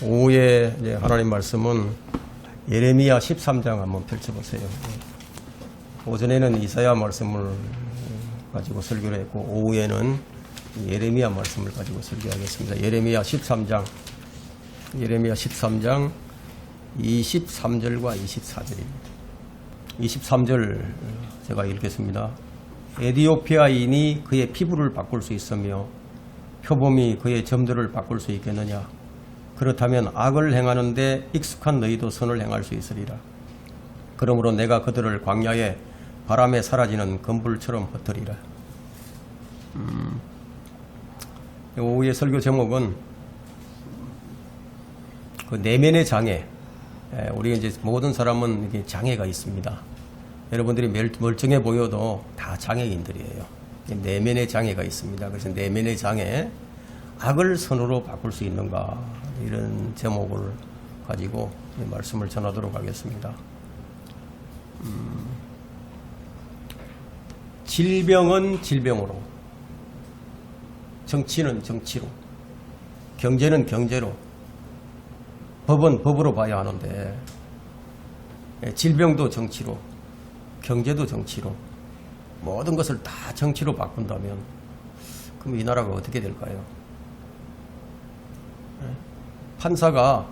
오후에 이제 하나님 말씀은 예레미야 13장 한번 펼쳐보세요. 오전에는 이사야 말씀을 가지고 설교를 했고 오후에는 예레미야 말씀을 가지고 설교하겠습니다. 예레미야 13장 23절과 24절입니다. 23절 제가 읽겠습니다. 에디오피아인이 그의 피부를 바꿀 수 있으며 표범이 그의 점들을 바꿀 수 있겠느냐? 그렇다면 악을 행하는데 익숙한 너희도 선을 행할 수 있으리라. 그러므로 내가 그들을 광야에 바람에 사라지는 검불처럼 흩으리라. 오후의 설교 제목은 그 내면의 장애. 우리 이제 모든 사람은 이게 장애가 있습니다. 여러분들이 멀쩡해 보여도 다 장애인들이에요. 내면의 장애가 있습니다. 그래서 내면의 장애, 악을 선으로 바꿀 수 있는가, 이런 제목을 가지고 말씀을 전하도록 하겠습니다. 질병은 질병으로, 정치는 정치로, 경제는 경제로, 법은 법으로 봐야 하는데 질병도 정치로, 경제도 정치로, 모든 것을 다 정치로 바꾼다면 그럼 이 나라가 어떻게 될까요? 판사가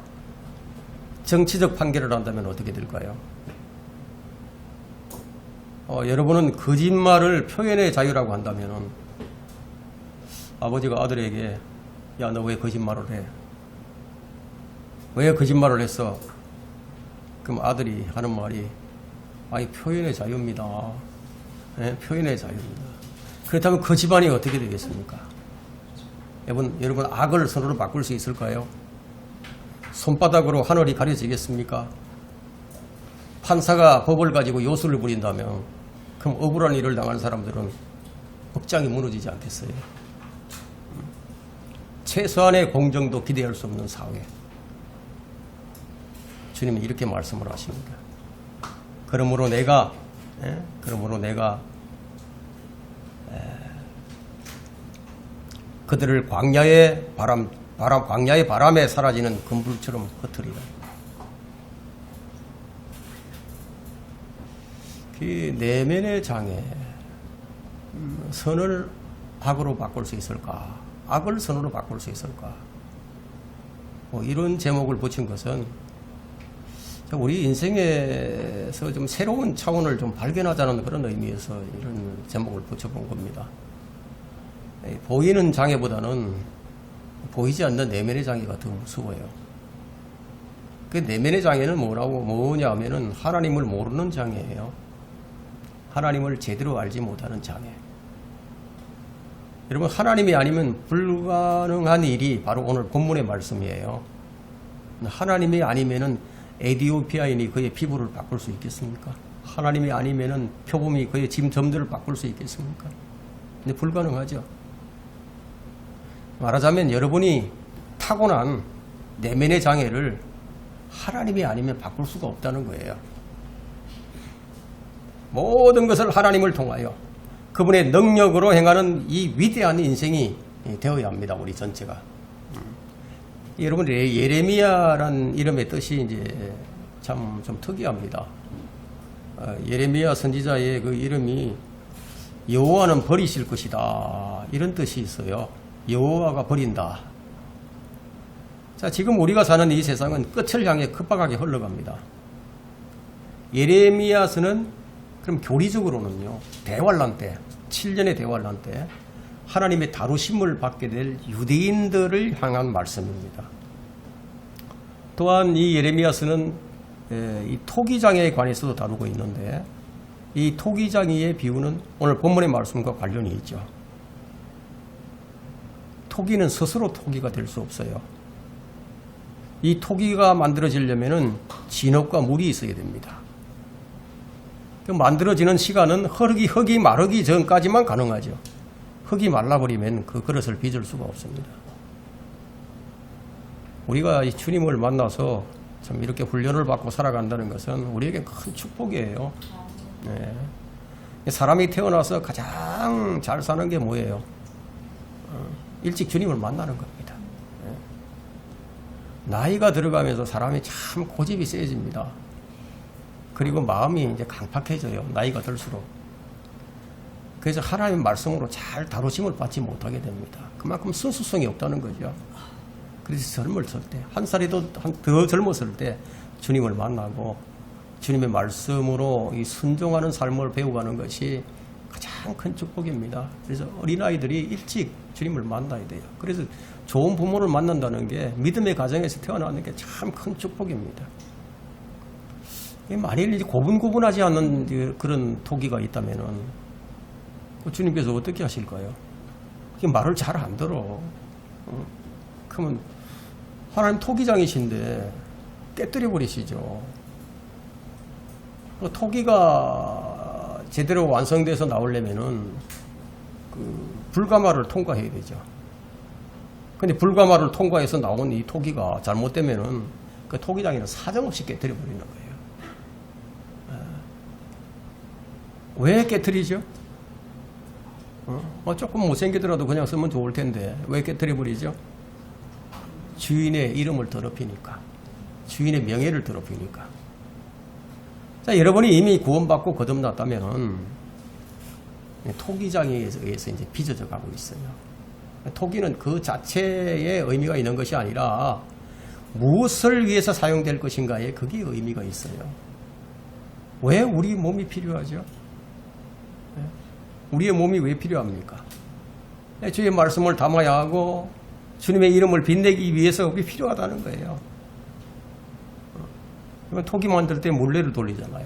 정치적 판결을 한다면 어떻게 될까요? 여러분은 거짓말을 표현의 자유라고 한다면 아버지가 아들에게 야, 너 왜 거짓말을 해? 왜 거짓말을 했어? 그럼 아들이 하는 말이 아니 표현의 자유입니다. 네, 표현의 자유입니다. 그렇다면 그 집안이 어떻게 되겠습니까? 여러분 악을 선으로 바꿀 수 있을까요? 손바닥으로 하늘이 가려지겠습니까? 판사가 법을 가지고 요술을 부린다면 그럼 억울한 일을 당한 사람들은 억장이 무너지지 않겠어요? 최소한의 공정도 기대할 수 없는 사회. 주님은 이렇게 말씀을 하십니다. 그러므로 내가 그들을 광야의 바람에 사라지는 검불처럼 흩으리라. 그 내면의 장애, 선을 악으로 바꿀 수 있을까? 악을 선으로 바꿀 수 있을까? 이런 제목을 붙인 것은 우리 인생에서 좀 새로운 차원을 좀 발견하자는 그런 의미에서 이런 제목을 붙여본 겁니다. 보이는 장애보다는 보이지 않는 내면의 장애가 더 무서워요. 그 내면의 장애는 뭐냐 하면은 하나님을 모르는 장애예요. 하나님을 제대로 알지 못하는 장애. 여러분, 하나님이 아니면 불가능한 일이 바로 오늘 본문의 말씀이에요. 하나님이 아니면은 에디오피아인이 그의 피부를 바꿀 수 있겠습니까? 하나님이 아니면은 표범이 그의 점들을 바꿀 수 있겠습니까? 근데 불가능하죠. 말하자면 여러분이 타고난 내면의 장애를 하나님이 아니면 바꿀 수가 없다는 거예요. 모든 것을 하나님을 통하여 그분의 능력으로 행하는 이 위대한 인생이 되어야 합니다. 우리 전체가. 여러분, 예레미야란 이름의 뜻이 이제 참 좀 특이합니다. 예레미야 선지자의 그 이름이 여호와는 버리실 것이다, 이런 뜻이 있어요. 여호와가 버린다. 자, 지금 우리가 사는 이 세상은 끝을 향해 급박하게 흘러갑니다. 예레미야서는 그럼 교리적으로는요, 대환란 때, 7년의 대환란 때 하나님의 다루심을 받게 될 유대인들을 향한 말씀입니다. 또한 이 예레미야서는 이 토기장애에 관해서도 다루고 있는데 이 토기장애의 비유는 오늘 본문의 말씀과 관련이 있죠. 토기는 스스로 토기가 될 수 없어요. 이 토기가 만들어지려면 진흙과 물이 있어야 됩니다. 그 만들어지는 시간은 흙이 마르기 전까지만 가능하죠. 흙이 말라버리면 그 그릇을 빚을 수가 없습니다. 우리가 이 주님을 만나서 참 이렇게 훈련을 받고 살아간다는 것은 우리에게 큰 축복이에요. 네. 사람이 태어나서 가장 잘 사는 게 뭐예요? 일찍 주님을 만나는 겁니다. 나이가 들어가면서 사람이 참 고집이 세집니다. 그리고 마음이 이제 강팍해져요. 나이가 들수록. 그래서 하나님의 말씀으로 잘 다루심을 받지 못하게 됩니다. 그만큼 순수성이 없다는 거죠. 그래서 젊었을 때, 한 살이도 더 젊었을 때 주님을 만나고 주님의 말씀으로 이 순종하는 삶을 배워가는 것이 가장 큰 축복입니다. 그래서 어린아이들이 일찍 주님을 만나야 돼요. 그래서 좋은 부모를 만난다는 게 믿음의 가정에서 태어나는 게 참 큰 축복입니다. 만일 고분고분하지 않는 그런 토기가 있다면은 주님께서 어떻게 하실까요? 말을 잘 안 들어. 그러면 하나님 토기장이신데 깨뜨려 버리시죠. 토기가 제대로 완성돼서 나오려면은 불가마를 통과해야 되죠. 근데 불가마를 통과해서 나온 이 토기가 잘못되면은 그 토기장이는 사정없이 깨뜨려 버리는 거예요. 왜 깨뜨리죠? 조금 못생기더라도 그냥 쓰면 좋을 텐데 왜 깨뜨려 버리죠? 주인의 이름을 더럽히니까, 주인의 명예를 더럽히니까. 자, 여러분이 이미 구원받고 거듭났다면 토기장에 의해서 이제 빚어져 가고 있어요. 토기는 그 자체의 의미가 있는 것이 아니라 무엇을 위해서 사용될 것인가에 그게 의미가 있어요. 왜 우리 몸이 필요하죠? 우리의 몸이 왜 필요합니까? 주의 말씀을 담아야 하고 주님의 이름을 빛내기 위해서 그게 필요하다는 거예요. 토기 만들 때 물레를 돌리잖아요.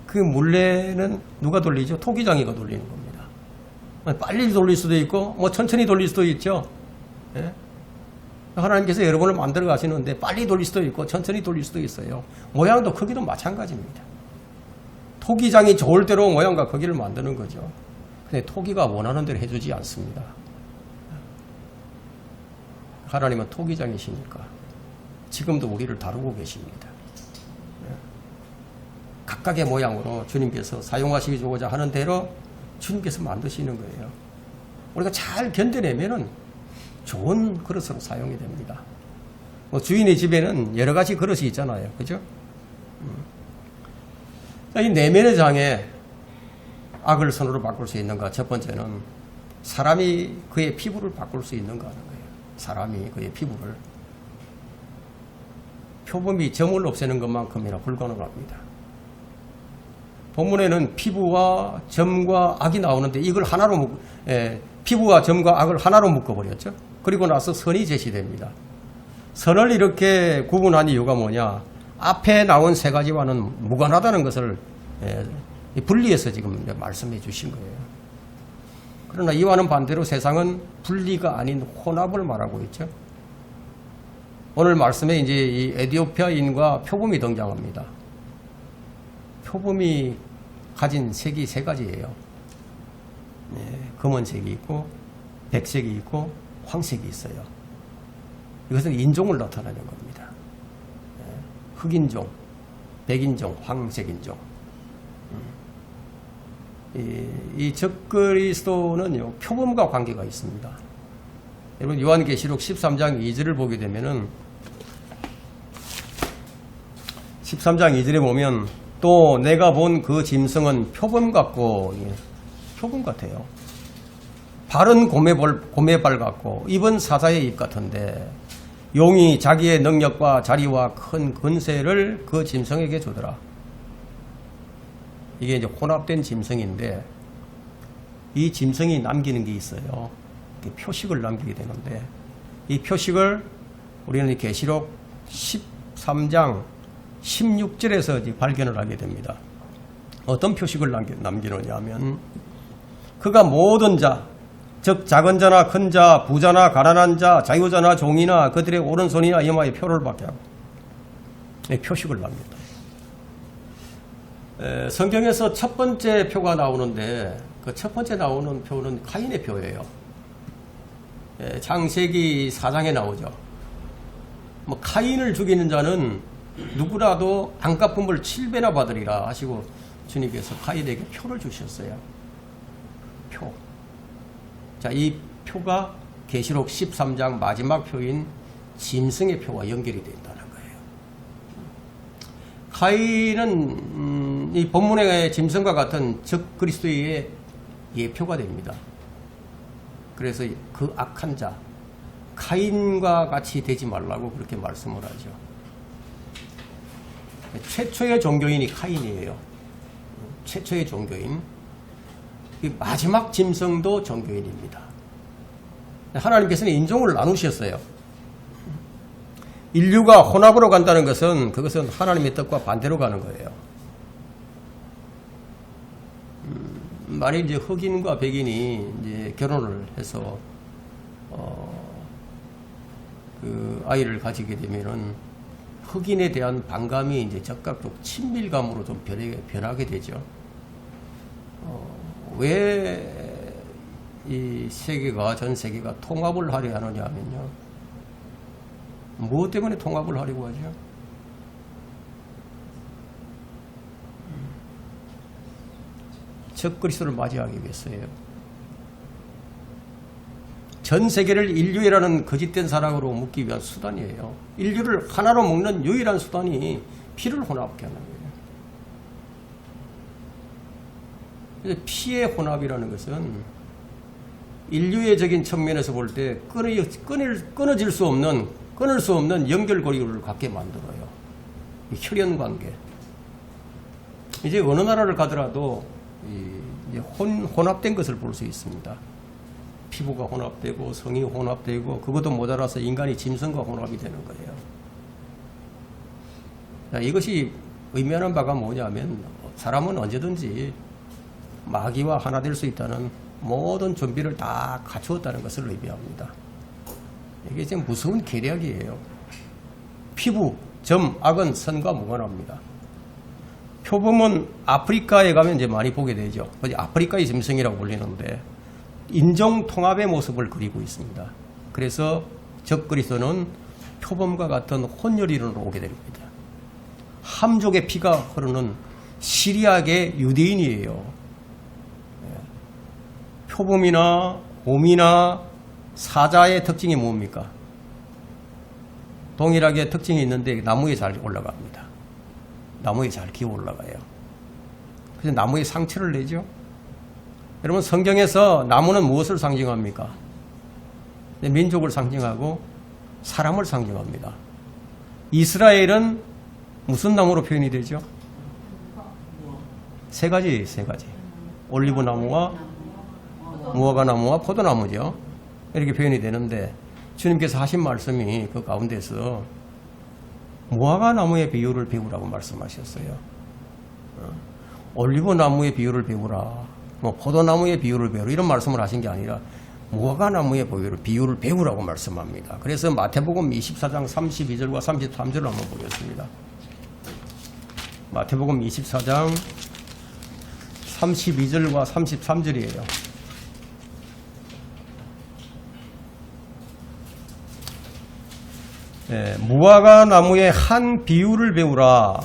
그 물레는 누가 돌리죠? 토기장이가 돌리는 겁니다. 빨리 돌릴 수도 있고 천천히 돌릴 수도 있죠. 예? 하나님께서 여러분을 만들어 가시는데 빨리 돌릴 수도 있고 천천히 돌릴 수도 있어요. 모양도 크기도 마찬가지입니다. 토기장이 좋을 대로 모양과 크기를 만드는 거죠. 근데 토기가 원하는 대로 해주지 않습니다. 하나님은 토기장이시니까 지금도 우리를 다루고 계십니다. 각각의 모양으로 주님께서 사용하시고자 하는 대로 주님께서 만드시는 거예요. 우리가 잘 견뎌내면은 좋은 그릇으로 사용이 됩니다. 주인의 집에는 여러 가지 그릇이 있잖아요. 그죠? 이 내면의 장에 악을 선으로 바꿀 수 있는가? 첫 번째는 사람이 그의 피부를 바꿀 수 있는가 하는 거예요. 사람이 그의 피부를. 표범이 점을 없애는 것만큼이나 불가능합니다. 본문에는 피부와 점과 악이 나오는데 이걸 하나로 피부와 점과 악을 하나로 묶어버렸죠. 그리고 나서 선이 제시됩니다. 선을 이렇게 구분한 이유가 뭐냐? 앞에 나온 세 가지와는 무관하다는 것을 분리해서 지금 말씀해 주신 거예요. 그러나 이와는 반대로 세상은 분리가 아닌 혼합을 말하고 있죠. 오늘 말씀에 이제 이 에티오피아인과 표범이 등장합니다. 표범이 가진 색이 세 가지예요. 검은색이 있고 백색이 있고 황색이 있어요. 이것은 인종을 나타내는 겁니다. 흑인종, 백인종, 황색인종. 이 적그리스도는요, 표범과 관계가 있습니다. 여러분, 요한계시록 13장 2절을 보게 되면은, 13장 2절에 보면, 또 내가 본 그 짐승은 표범 같고, 표범 같아요. 발은 고매발 같고, 입은 사자의 입 같은데, 용이 자기의 능력과 자리와 큰 권세를 그 짐승에게 주더라. 이게 이제 혼합된 짐승인데, 이 짐승이 남기는 게 있어요. 표식을 남기게 되는데, 이 표식을 우리는 계시록 13장 16절에서 발견을 하게 됩니다. 어떤 표식을 남기느냐 하면, 그가 모든 자, 즉 작은 자나 큰 자, 부자나 가난한 자, 자유자나 종이나 그들의 오른손이나 이마에 표를 받게 하고 표식을 납니다. 성경에서 첫 번째 표가 나오는데 그 첫 번째 나오는 표는 카인의 표예요. 창세기 4장에 나오죠. 카인을 죽이는 자는 누구라도 안갚음을 7배나 받으리라 하시고 주님께서 카인에게 표를 주셨어요. 표. 자, 이 표가 계시록 13장 마지막 표인 짐승의 표와 연결이 된다는 거예요. 가인은 이 본문의 짐승과 같은 적그리스도의 예표가 됩니다. 그래서 그 악한 자 가인과 같이 되지 말라고 그렇게 말씀을 하죠. 최초의 종교인이 카인이에요. 최초의 종교인. 마지막 짐승도 종교인입니다. 하나님께서는 인종을 나누셨어요. 인류가 혼합으로 간다는 것은 그것은 하나님의 뜻과 반대로 가는 거예요. 만일 이제 흑인과 백인이 이제 결혼을 해서 그 아이를 가지게 되면은 흑인에 대한 반감이 이제 적극적 친밀감으로 좀 변하게 되죠. 왜 이 세계가 전 세계가 통합을 하려 하느냐 하면요. 무엇 때문에 통합을 하려고 하죠? 적그리스도를 맞이하기 위해서예요. 전 세계를 인류라는 거짓된 사랑으로 묶기 위한 수단이에요. 인류를 하나로 묶는 유일한 수단이 피를 혼합케 하는 거예요. 그래서 피의 혼합이라는 것은 인류의적인 측면에서 볼 때 끊어질 수 없는, 끊을 수 없는 연결고리를 갖게 만들어요. 혈연관계. 이제 어느 나라를 가더라도 이제 혼합된 것을 볼 수 있습니다. 피부가 혼합되고 성이 혼합되고 그것도 모자라서 인간이 짐승과 혼합이 되는 거예요. 자, 이것이 의미하는 바가 뭐냐면 사람은 언제든지 마귀와 하나 될 수 있다는 모든 준비를 다 갖추었다는 것을 의미합니다. 이게 지금 무서운 계략이에요. 피부, 점, 악은 선과 무관합니다. 표범은 아프리카에 가면 이제 많이 보게 되죠. 아프리카의 짐승이라고 불리는데 인종 통합의 모습을 그리고 있습니다. 그래서 적그리스도는 표범과 같은 혼혈인으로 오게 됩니다. 함족의 피가 흐르는 시리아계 유대인이에요. 표범이나 곰이나 사자의 특징이 뭡니까? 동일하게 특징이 있는데 나무에 잘 올라갑니다. 나무에 잘 기어 올라가요. 그래서 나무에 상처를 내죠. 여러분 성경에서 나무는 무엇을 상징합니까? 민족을 상징하고 사람을 상징합니다. 이스라엘은 무슨 나무로 표현이 되죠? 세 가지. 올리브 나무와 무화과 나무와 포도나무죠. 이렇게 표현이 되는데 주님께서 하신 말씀이 그 가운데서 무화과 나무의 비유를 배우라고 말씀하셨어요. 올리브 나무의 비유를 배우라. 뭐 포도나무의 비유를 배우라. 이런 말씀을 하신 게 아니라 무화과 나무의 비유를 배우라고 말씀합니다. 그래서 마태복음 24장 32절과 33절을 한번 보겠습니다. 마태복음 24장 32절과 33절이에요. 무화과 나무의 한 비유를 배우라.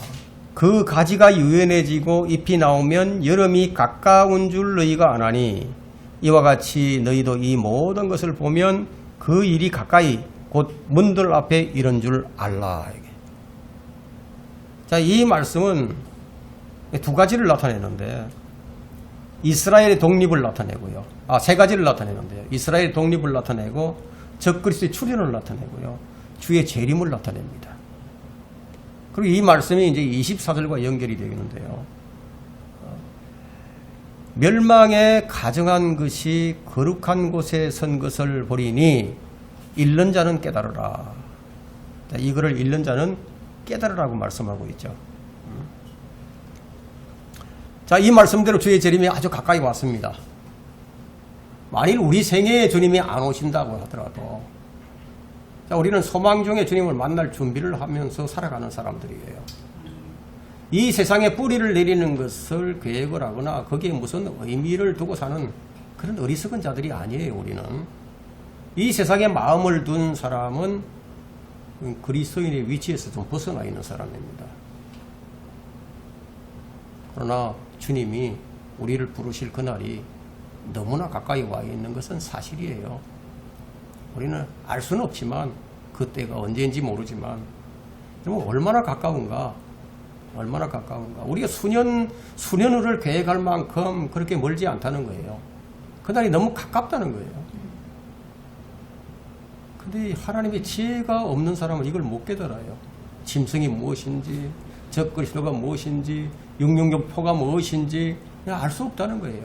그 가지가 유연해지고 잎이 나오면 여름이 가까운 줄 너희가 아나니 이와 같이 너희도 이 모든 것을 보면 그 일이 가까이 곧 문들 앞에 이런 줄 알라. 자, 이 말씀은 두 가지를 나타내는데 이스라엘의 독립을 나타내고요. 세 가지를 나타내는데요. 이스라엘의 독립을 나타내고 적그리스도의 출현을 나타내고요. 주의 재림을 나타냅니다. 그리고 이 말씀이 이제 24절과 연결이 되겠는데요. 멸망에 가정한 것이 거룩한 곳에 선 것을 보리니 잃는 자는 깨달으라. 이거를 잃는 자는 깨달으라고 말씀하고 있죠. 자, 이 말씀대로 주의 재림이 아주 가까이 왔습니다. 만일 우리 생애에 주님이 안 오신다고 하더라도 자, 우리는 소망 중에 주님을 만날 준비를 하면서 살아가는 사람들이에요. 이 세상에 뿌리를 내리는 것을 계획을 하거나 거기에 무슨 의미를 두고 사는 그런 어리석은 자들이 아니에요. 우리는 이 세상에 마음을 둔 사람은 그리스도인의 위치에서 좀 벗어나 있는 사람입니다. 그러나 주님이 우리를 부르실 그날이 너무나 가까이 와 있는 것은 사실이에요. 우리는 알 수는 없지만 그 때가 언제인지 모르지만 여러분 얼마나 가까운가? 얼마나 가까운가? 우리가 수년을 계획할 만큼 그렇게 멀지 않다는 거예요. 그날이 너무 가깝다는 거예요. 근데 하나님의 지혜가 없는 사람은 이걸 못 깨달아요. 짐승이 무엇인지, 적그리스도가 무엇인지, 육룡교포가 무엇인지 그냥 알 수 없다는 거예요.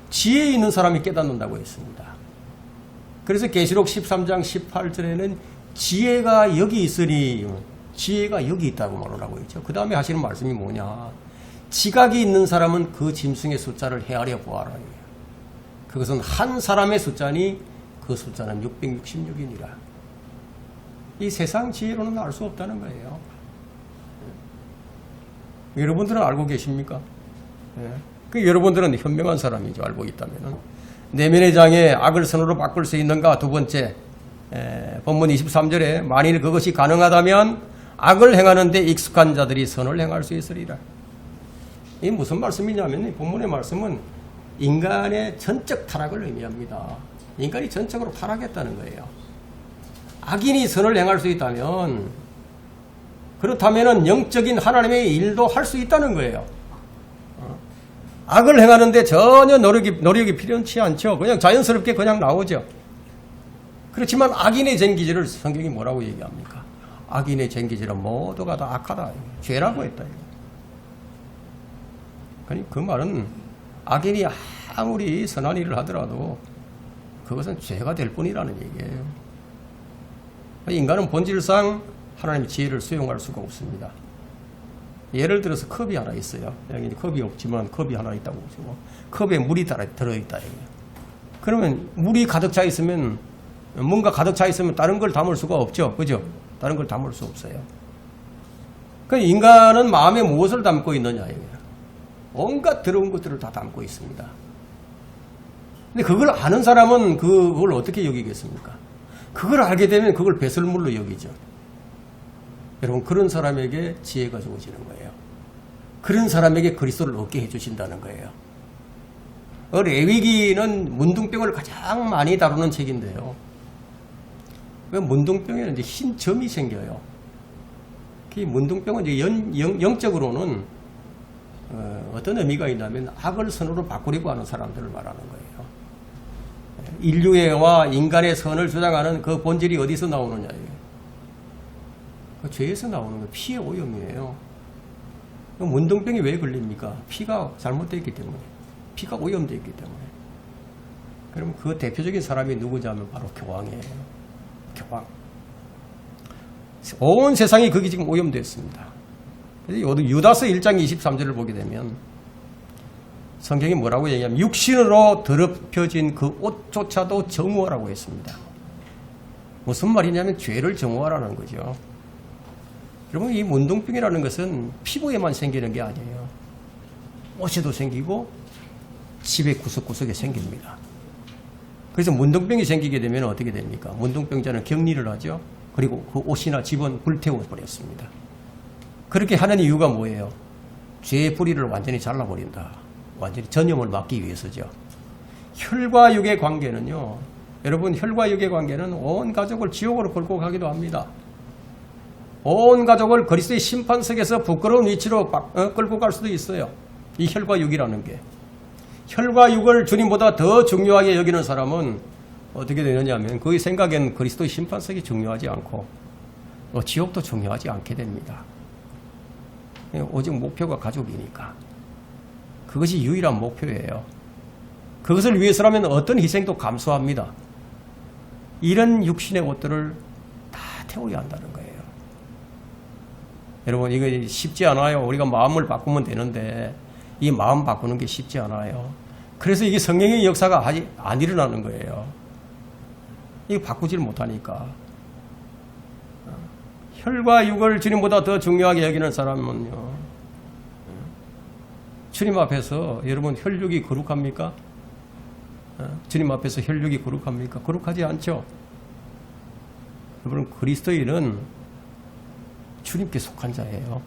지혜 있는 사람이 깨닫는다고 했습니다. 그래서 계시록 13장 18절에는 지혜가 여기 있으니 지혜가 여기 있다고 말을 하고 있죠. 그 다음에 하시는 말씀이 뭐냐. 지각이 있는 사람은 그 짐승의 숫자를 헤아려 보아라. 그것은 한 사람의 숫자니 그 숫자는 666이니라. 이 세상 지혜로는 알 수 없다는 거예요. 여러분들은 알고 계십니까? 그 여러분들은 현명한 사람이죠. 알고 있다면. 내면의 장애 악을 선으로 바꿀 수 있는가? 두 번째, 본문 23절에 만일 그것이 가능하다면 악을 행하는 데 익숙한 자들이 선을 행할 수 있으리라. 이게 무슨 말씀이냐면 이 본문의 말씀은 인간의 전적 타락을 의미합니다. 인간이 전적으로 타락했다는 거예요. 악인이 선을 행할 수 있다면 그렇다면 영적인 하나님의 일도 할 수 있다는 거예요. 악을 행하는데 전혀 노력이 필요치 않죠. 그냥 자연스럽게 그냥 나오죠. 그렇지만 악인의 쟁기질을 성경이 뭐라고 얘기합니까? 악인의 쟁기질은 모두가 다 악하다. 죄라고 했다. 그 말은 악인이 아무리 선한 일을 하더라도 그것은 죄가 될 뿐이라는 얘기예요. 인간은 본질상 하나님의 지혜를 수용할 수가 없습니다. 예를 들어서 컵이 하나 있어요. 여기 컵이 없지만 컵이 하나 있다고 보시고 컵에 물이 들어있다. 그러면 물이 가득 차 있으면 뭔가 가득 차 있으면 다른 걸 담을 수가 없죠. 그죠? 다른 걸 담을 수 없어요. 그러니까 인간은 마음에 무엇을 담고 있느냐. 온갖 더러운 것들을 다 담고 있습니다. 근데 그걸 아는 사람은 그걸 어떻게 여기겠습니까? 그걸 알게 되면 그걸 배설물로 여기죠. 여러분 그런 사람에게 지혜가 주어지는 거예요. 그런 사람에게 그리스도를 얻게 해주신다는 거예요. 레위기는 문둥병을 가장 많이 다루는 책인데요. 문둥병에는 이제 흰 점이 생겨요. 그 문둥병은 이제 영적으로는 어떤 의미가 있냐면 악을 선으로 바꾸려고 하는 사람들을 말하는 거예요. 인류애와 인간의 선을 주장하는 그 본질이 어디서 나오느냐예요. 그 죄에서 나오는 거 피의 오염이에요. 문둥병이 왜 걸립니까? 피가 잘못되어 있기 때문에. 피가 오염되어 있기 때문에. 그럼 그 대표적인 사람이 누구냐면 바로 교황이에요. 교황. 온 세상이 거기 지금 오염되었습니다. 그래서 유다서 1장 23절을 보게 되면 성경이 뭐라고 얘기하면 육신으로 더럽혀진 그 옷조차도 정오하라고 했습니다. 무슨 말이냐면 죄를 정오하라는 거죠. 여러분 이 문둥병이라는 것은 피부에만 생기는 게 아니에요. 옷에도 생기고 집의 구석구석에 생깁니다. 그래서 문둥병이 생기게 되면 어떻게 됩니까? 문둥병자는 격리를 하죠. 그리고 그 옷이나 집은 불태워버렸습니다. 그렇게 하는 이유가 뭐예요? 죄의 뿌리를 완전히 잘라버린다. 완전히 전염을 막기 위해서죠. 혈과 육의 관계는요. 여러분 혈과 육의 관계는 온 가족을 지옥으로 끌고 가기도 합니다. 온 가족을 그리스도의 심판석에서 부끄러운 위치로 끌고 갈 수도 있어요. 이 혈과 육이라는 게. 혈과 육을 주님보다 더 중요하게 여기는 사람은 어떻게 되느냐 하면 그의 생각엔 그리스도의 심판석이 중요하지 않고 지옥도 중요하지 않게 됩니다. 오직 목표가 가족이니까. 그것이 유일한 목표예요. 그것을 위해서라면 어떤 희생도 감수합니다. 이런 육신의 옷들을 다 태워야 한다는 거예요. 여러분 이거 쉽지 않아요. 우리가 마음을 바꾸면 되는데 이 마음 바꾸는 게 쉽지 않아요. 그래서 이게 성령의 역사가 아직 안 일어나는 거예요. 이거 바꾸질 못하니까. 혈과 육을 주님보다 더 중요하게 여기는 사람은요. 주님 앞에서 여러분 혈육이 거룩합니까? 주님 앞에서 혈육이 거룩합니까? 거룩하지 않죠. 여러분 그리스도인은 주님께 속한 자예요.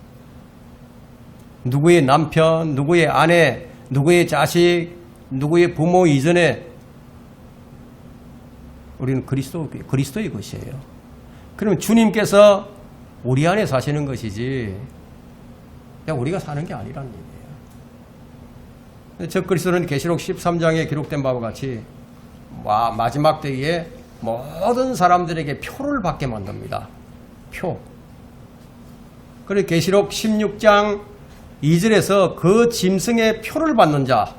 누구의 남편, 누구의 아내, 누구의 자식, 누구의 부모 이전에 우리는 그리스도의 것이에요. 그러면 주님께서 우리 안에 사시는 것이지 그냥 우리가 사는 게 아니라는 얘기예요. 저 그리스도는 계시록 13장에 기록된 바와 같이 마지막 때에 모든 사람들에게 표를 받게 만듭니다. 표. 그리고 계시록 16장 2절에서 그 짐승의 표를 받는 자,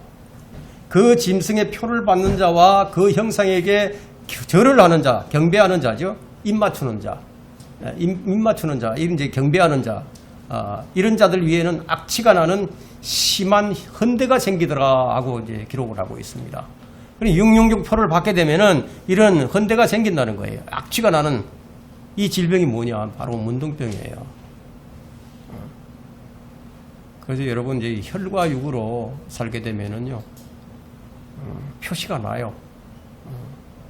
그 짐승의 표를 받는 자와 그 형상에게 절을 하는 자, 경배하는 자죠. 입 맞추는 자, 입 맞추는 자, 이제 경배하는 자, 이런 자들 위에는 악취가 나는 심한 헌대가 생기더라 하고 이제 기록을 하고 있습니다. 666표를 받게 되면은 이런 헌대가 생긴다는 거예요. 악취가 나는 이 질병이 뭐냐? 바로 문둥병이에요. 그래서 여러분 이제 혈과 육으로 살게 되면은요, 표시가 나요.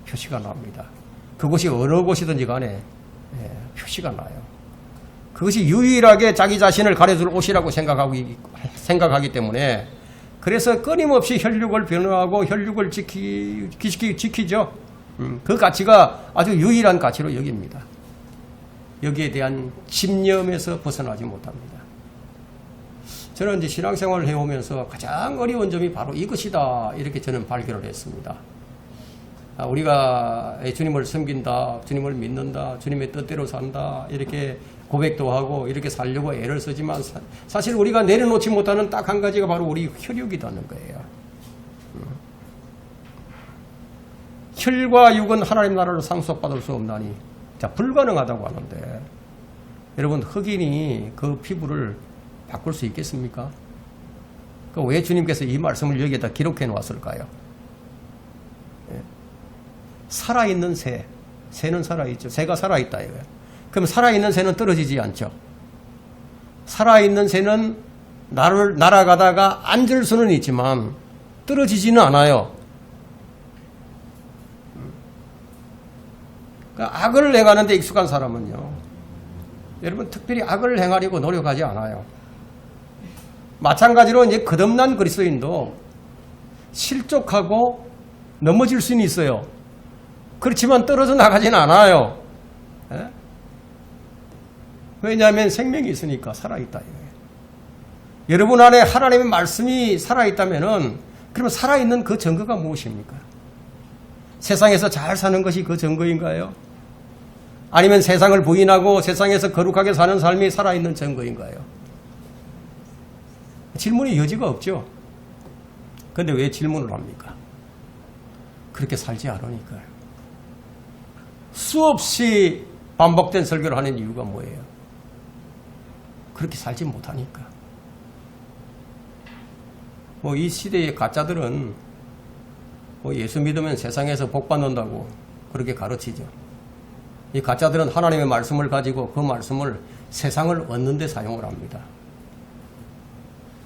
표시가 납니다. 그곳이 어느 곳이든지 간에 표시가 나요. 그것이 유일하게 자기 자신을 가려줄 옷이라고 생각하기 때문에 그래서 끊임없이 혈육을 변화하고 혈육을 지키죠. 그 가치가 아주 유일한 가치로 여깁니다. 여기에 대한 집념에서 벗어나지 못합니다. 저는 이제 신앙생활을 해오면서 가장 어려운 점이 바로 이것이다 이렇게 저는 발견을 했습니다. 우리가 주님을 섬긴다, 주님을 믿는다, 주님의 뜻대로 산다 이렇게 고백도 하고 이렇게 살려고 애를 쓰지만 사실 우리가 내려놓지 못하는 딱 한 가지가 바로 우리 혈육이라는 거예요. 혈과 육은 하나님 나라로 상속받을 수 없나니, 자, 불가능하다고 하는데 여러분 흑인이 그 피부를 바꿀 수 있겠습니까? 왜 주님께서 이 말씀을 여기에다 기록해 놓았을까요? 살아있는 새는 살아있죠. 새가 살아있다 이거예요. 그럼 살아있는 새는 떨어지지 않죠. 살아있는 새는 날아가다가 앉을 수는 있지만 떨어지지는 않아요. 그러니까 악을 행하는 데 익숙한 사람은요, 여러분 특별히 악을 행하려고 노력하지 않아요. 마찬가지로 이제 거듭난 그리스도인도 실족하고 넘어질 수는 있어요. 그렇지만 떨어져 나가지는 않아요. 예? 왜냐하면 생명이 있으니까 살아있다. 여러분 안에 하나님의 말씀이 살아있다면은 그러면 살아있는 그 증거가 무엇입니까? 세상에서 잘 사는 것이 그 증거인가요? 아니면 세상을 부인하고 세상에서 거룩하게 사는 삶이 살아있는 증거인가요? 질문의 여지가 없죠. 그런데 왜 질문을 합니까? 그렇게 살지 않으니까요. 수없이 반복된 설교를 하는 이유가 뭐예요? 그렇게 살지 못하니까. 이 시대의 가짜들은 예수 믿으면 세상에서 복 받는다고 그렇게 가르치죠. 이 가짜들은 하나님의 말씀을 가지고 그 말씀을 세상을 얻는 데 사용을 합니다.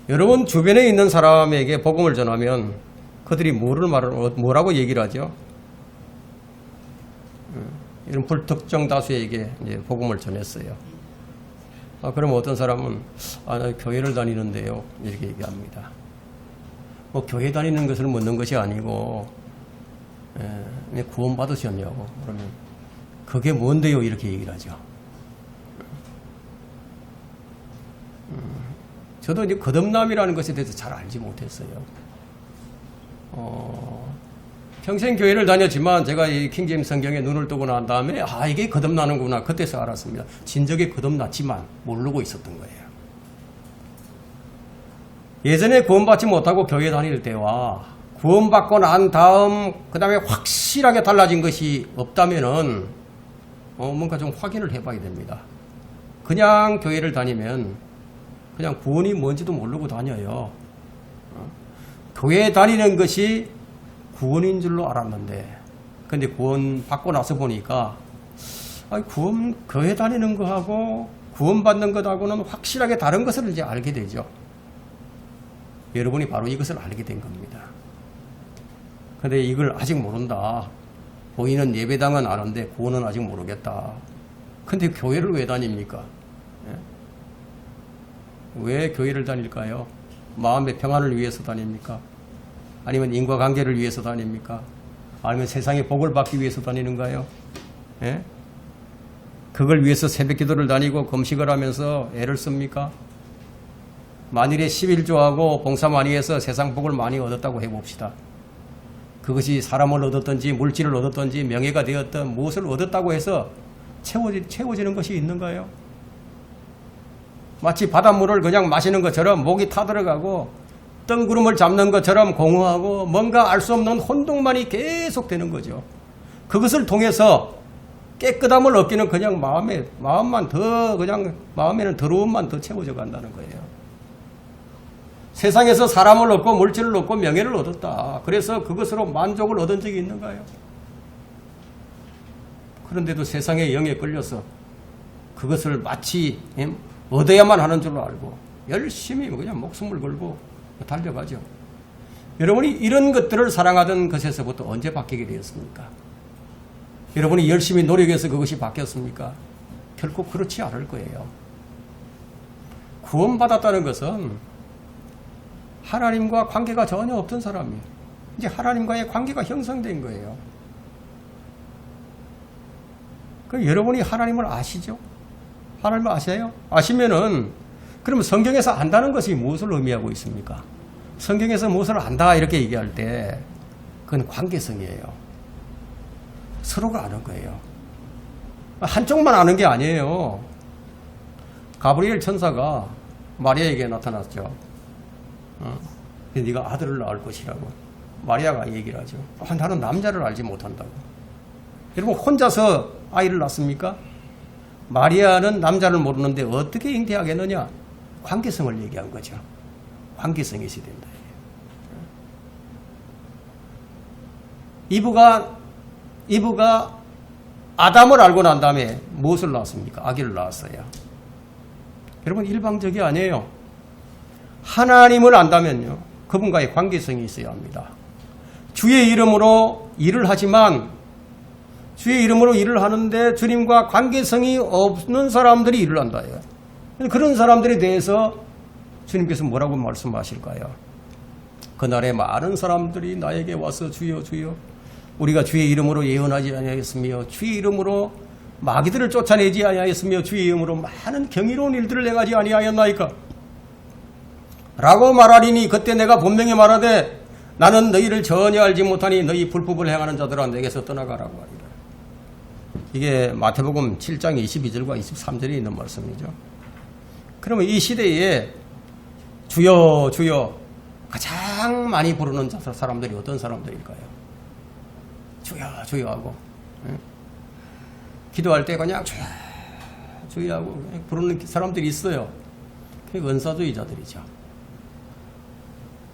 여러분 주변에 있는 사람에게 복음을 전하면 그들이 뭐라고 얘기를 하죠? 이런 불특정 다수에게 이제 복음을 전했어요. 그럼 어떤 사람은 나 교회를 다니는데요 이렇게 얘기합니다. 교회 다니는 것을 묻는 것이 아니고 구원 받으셨냐고 그러면 그게 뭔데요 이렇게 얘기를 하죠. 저도 이제 거듭남이라는 것에 대해서 잘 알지 못했어요. 평생 교회를 다녔지만 제가 이 킹제임스 성경에 눈을 뜨고 난 다음에 이게 거듭나는구나 그때서 알았습니다. 진작에 거듭났지만 모르고 있었던 거예요. 예전에 구원받지 못하고 교회 다닐 때와 구원받고 난 다음 그 다음에 확실하게 달라진 것이 없다면은 뭔가 좀 확인을 해봐야 됩니다. 그냥 교회를 다니면 그냥 구원이 뭔지도 모르고 다녀요. 교회 다니는 것이 구원인 줄로 알았는데 근데 구원 받고 나서 보니까 교회 다니는 거하고 구원 받는 것하고는 확실하게 다른 것을 이제 알게 되죠. 여러분이 바로 이것을 알게 된 겁니다. 근데 이걸 아직 모른다. 보이는 예배당은 아는데 구원은 아직 모르겠다. 근데 교회를 왜 다닙니까? 왜 교회를 다닐까요? 마음의 평안을 위해서 다닙니까? 아니면 인과관계를 위해서 다닙니까? 아니면 세상의 복을 받기 위해서 다니는가요? 그걸 위해서 새벽 기도를 다니고 금식을 하면서 애를 씁니까? 만일에 11조하고 봉사 많이 해서 세상 복을 많이 얻었다고 해봅시다. 그것이 사람을 얻었든지 물질을 얻었든지 명예가 되었든 무엇을 얻었다고 해서 채워지는 것이 있는가요? 마치 바닷물을 그냥 마시는 것처럼 목이 타들어가고 뜬구름을 잡는 것처럼 공허하고 뭔가 알 수 없는 혼동만이 계속 되는 거죠. 그것을 통해서 깨끗함을 얻기는 그냥 마음만 더 그냥 마음에는 더러움만 더 채워져 간다는 거예요. 세상에서 사람을 얻고 물질을 얻고 명예를 얻었다. 그래서 그것으로 만족을 얻은 적이 있는가요? 그런데도 세상의 영에 끌려서 그것을 마치 얻어야만 하는 줄로 알고 열심히 그냥 목숨을 걸고 달려가죠. 여러분이 이런 것들을 사랑하던 것에서부터 언제 바뀌게 되었습니까? 여러분이 열심히 노력해서 그것이 바뀌었습니까? 결코 그렇지 않을 거예요. 구원받았다는 것은 하나님과 관계가 전혀 없던 사람이 이제 하나님과의 관계가 형성된 거예요. 그럼 여러분이 하나님을 아시죠? 하나님을 아세요? 아시면은 그러면 성경에서 안다는 것이 무엇을 의미하고 있습니까? 성경에서 무엇을 안다 이렇게 얘기할 때 그건 관계성이에요. 서로가 아는 거예요. 한쪽만 아는 게 아니에요. 가브리엘 천사가 마리아에게 나타났죠. 네가 아들을 낳을 것이라고 마리아가 얘기를 하죠. 나는 남자를 알지 못한다고. 여러분 혼자서 아이를 낳습니까? 마리아는 남자를 모르는데 어떻게 잉태하겠느냐? 관계성을 얘기한 거죠. 관계성이 있어야 된다. 이브가 아담을 알고 난 다음에 무엇을 낳았습니까? 아기를 낳았어요. 여러분 일방적이 아니에요. 하나님을 안다면요. 그분과의 관계성이 있어야 합니다. 주의 이름으로 일을 하지만 주의 이름으로 일을 하는데 주님과 관계성이 없는 사람들이 일을 한다. 그런 사람들에 대해서 주님께서 뭐라고 말씀하실까요? 그날에 많은 사람들이 나에게 와서 주여 주여 우리가 주의 이름으로 예언하지 아니하였으며 주의 이름으로 마귀들을 쫓아내지 아니하였으며 주의 이름으로 많은 경이로운 일들을 행하지 아니하였나이까? 라고 말하리니 그때 내가 분명히 말하되 나는 너희를 전혀 알지 못하니 너희 불법을 행하는 자들아 내게서 떠나가라고 하리라. 이게 마태복음 7장 22절과 23절에 있는 말씀이죠. 그러면 이 시대에 주여 주여 가장 많이 부르는 사람들이 어떤 사람들일까요? 주여 주여 하고 기도할 때 그냥 주여 주여 하고 부르는 사람들이 있어요. 그게 은사주의자들이죠.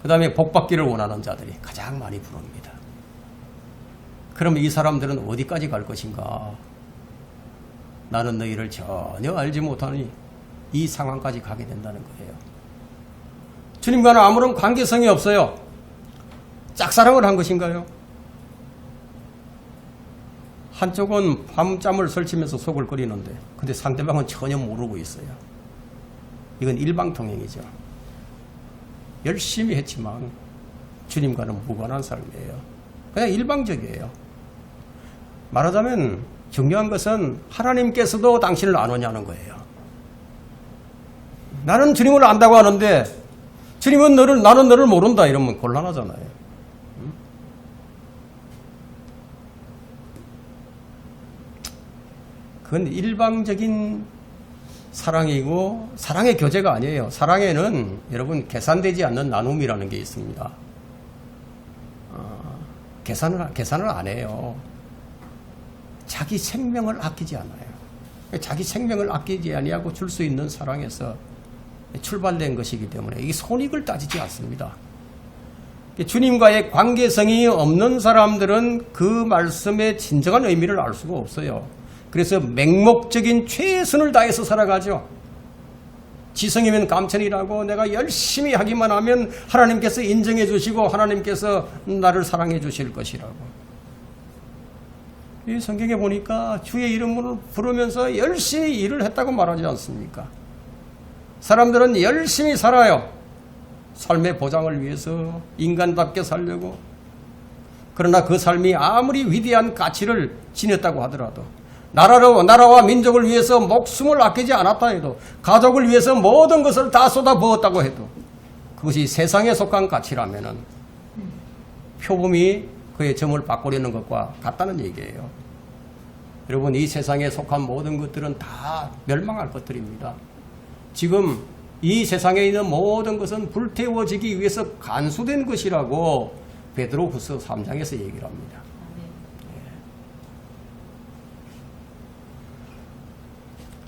그 다음에 복받기를 원하는 자들이 가장 많이 부릅니다. 그러면 이 사람들은 어디까지 갈 것인가? 나는 너희를 전혀 알지 못하니 이 상황까지 가게 된다는 거예요. 주님과는 아무런 관계성이 없어요. 짝사랑을 한 것인가요? 한쪽은 밤잠을 설치면서 속을 끓이는데 근데 상대방은 전혀 모르고 있어요. 이건 일방통행이죠. 열심히 했지만 주님과는 무관한 삶이에요. 그냥 일방적이에요. 말하자면 중요한 것은 하나님께서도 당신을 안 오냐는 거예요. 나는 주님을 안다고 하는데 주님은 나는 너를 모른다 이러면 곤란하잖아요. 그건 일방적인 사랑이고 사랑의 교제가 아니에요. 사랑에는 여러분 계산되지 않는 나눔이라는 게 있습니다. 계산을 안 해요. 자기 생명을 아끼지 않아요. 자기 생명을 아끼지 아니하고 줄 수 있는 사랑에서 출발된 것이기 때문에 이 손익을 따지지 않습니다. 주님과의 관계성이 없는 사람들은 그 말씀의 진정한 의미를 알 수가 없어요. 그래서 맹목적인 최선을 다해서 살아가죠. 지성이면 감천이라고 내가 열심히 하기만 하면 하나님께서 인정해 주시고 하나님께서 나를 사랑해 주실 것이라고. 이 성경에 보니까 주의 이름으로 부르면서 열심히 일을 했다고 말하지 않습니까? 사람들은 열심히 살아요. 삶의 보장을 위해서 인간답게 살려고. 그러나 그 삶이 아무리 위대한 가치를 지녔다고 하더라도 나라와 민족을 위해서 목숨을 아끼지 않았다 해도, 가족을 위해서 모든 것을 다 쏟아부었다고 해도 그것이 세상에 속한 가치라면은 표범이 그의 점을 바꾸려는 것과 같다는 얘기예요. 여러분, 이 세상에 속한 모든 것들은 다 멸망할 것들입니다. 지금 이 세상에 있는 모든 것은 불태워지기 위해서 간수된 것이라고 베드로후서 3장에서 얘기를 합니다.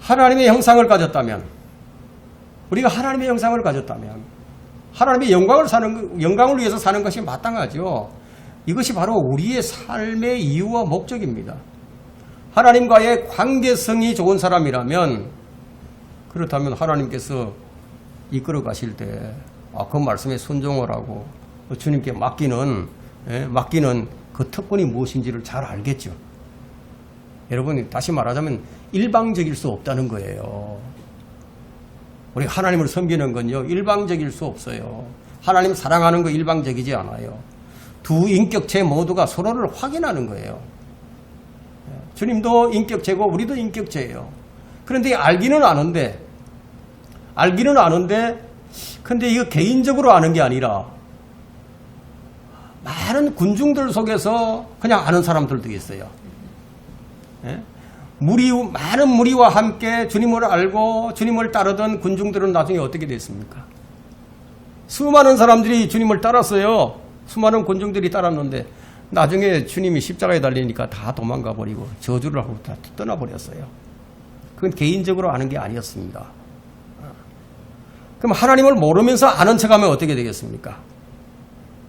하나님의 형상을 가졌다면, 우리가 하나님의 형상을 가졌다면 하나님의 영광을 위해서 사는 것이 마땅하죠. 이것이 바로 우리의 삶의 이유와 목적입니다. 하나님과의 관계성이 좋은 사람이라면, 그렇다면 하나님께서 이끌어 가실 때 그 말씀에 순종을 하고 주님께 맡기는 그 특권이 무엇인지를 잘 알겠죠. 여러분, 다시 말하자면 일방적일 수 없다는 거예요. 우리 하나님을 섬기는 건요, 일방적일 수 없어요. 하나님 사랑하는 거 일방적이지 않아요. 두 인격체 모두가 서로를 확인하는 거예요. 주님도 인격체고 우리도 인격체예요. 그런데 알기는 아는데 근데 이거 개인적으로 아는 게 아니라 많은 군중들 속에서 그냥 아는 사람들도 있어요. 많은 무리와 함께 주님을 알고 주님을 따르던 군중들은 나중에 어떻게 됐습니까? 수많은 사람들이 주님을 따랐어요. 수많은 군중들이 따랐는데 나중에 주님이 십자가에 달리니까 다 도망가 버리고 저주를 하고 다 떠나버렸어요. 그건 개인적으로 아는 게 아니었습니다. 그럼 하나님을 모르면서 아는 척하면 어떻게 되겠습니까?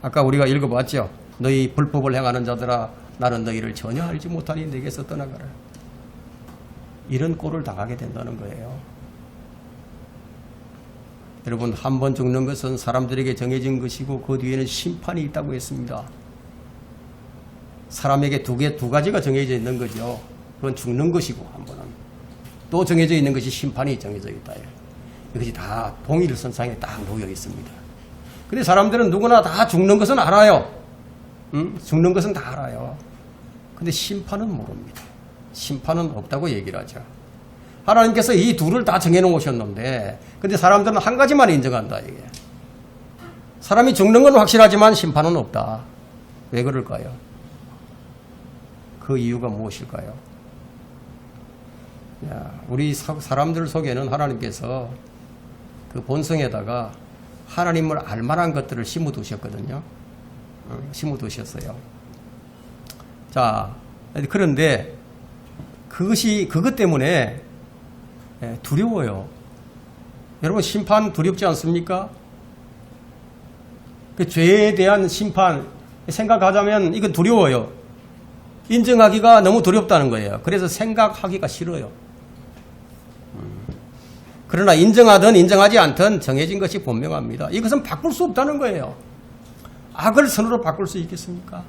아까 우리가 읽어봤죠. 너희 불법을 행하는 자들아, 나는 너희를 전혀 알지 못하니 내게서 떠나가라. 이런 꼴을 당하게 된다는 거예요. 여러분, 한 번 죽는 것은 사람들에게 정해진 것이고 그 뒤에는 심판이 있다고 했습니다. 사람에게 두 가지가 정해져 있는 거죠. 그건 죽는 것이고, 한 번은 또 정해져 있는 것이 심판이 정해져 있다. 이것이 다 동일선상에 딱 놓여 있습니다. 근데 사람들은 누구나 다 죽는 것은 알아요. 죽는 것은 다 알아요. 근데 심판은 모릅니다. 심판은 없다고 얘기를 하죠. 하나님께서 이 둘을 다 정해놓으셨는데, 근데 사람들은 한 가지만 인정한다, 이게. 사람이 죽는 건 확실하지만 심판은 없다. 왜 그럴까요? 그 이유가 무엇일까요? 우리 사람들 속에는 하나님께서 그 본성에다가 하나님을 알만한 것들을 심어두셨거든요. 심어두셨어요. 자, 그런데 그것 때문에 두려워요. 여러분, 심판 두렵지 않습니까? 그 죄에 대한 심판 생각하자면 이건 두려워요. 인정하기가 너무 두렵다는 거예요. 그래서 생각하기가 싫어요. 그러나 인정하든 인정하지 않든 정해진 것이 분명합니다. 이것은 바꿀 수 없다는 거예요. 악을 선으로 바꿀 수 있겠습니까?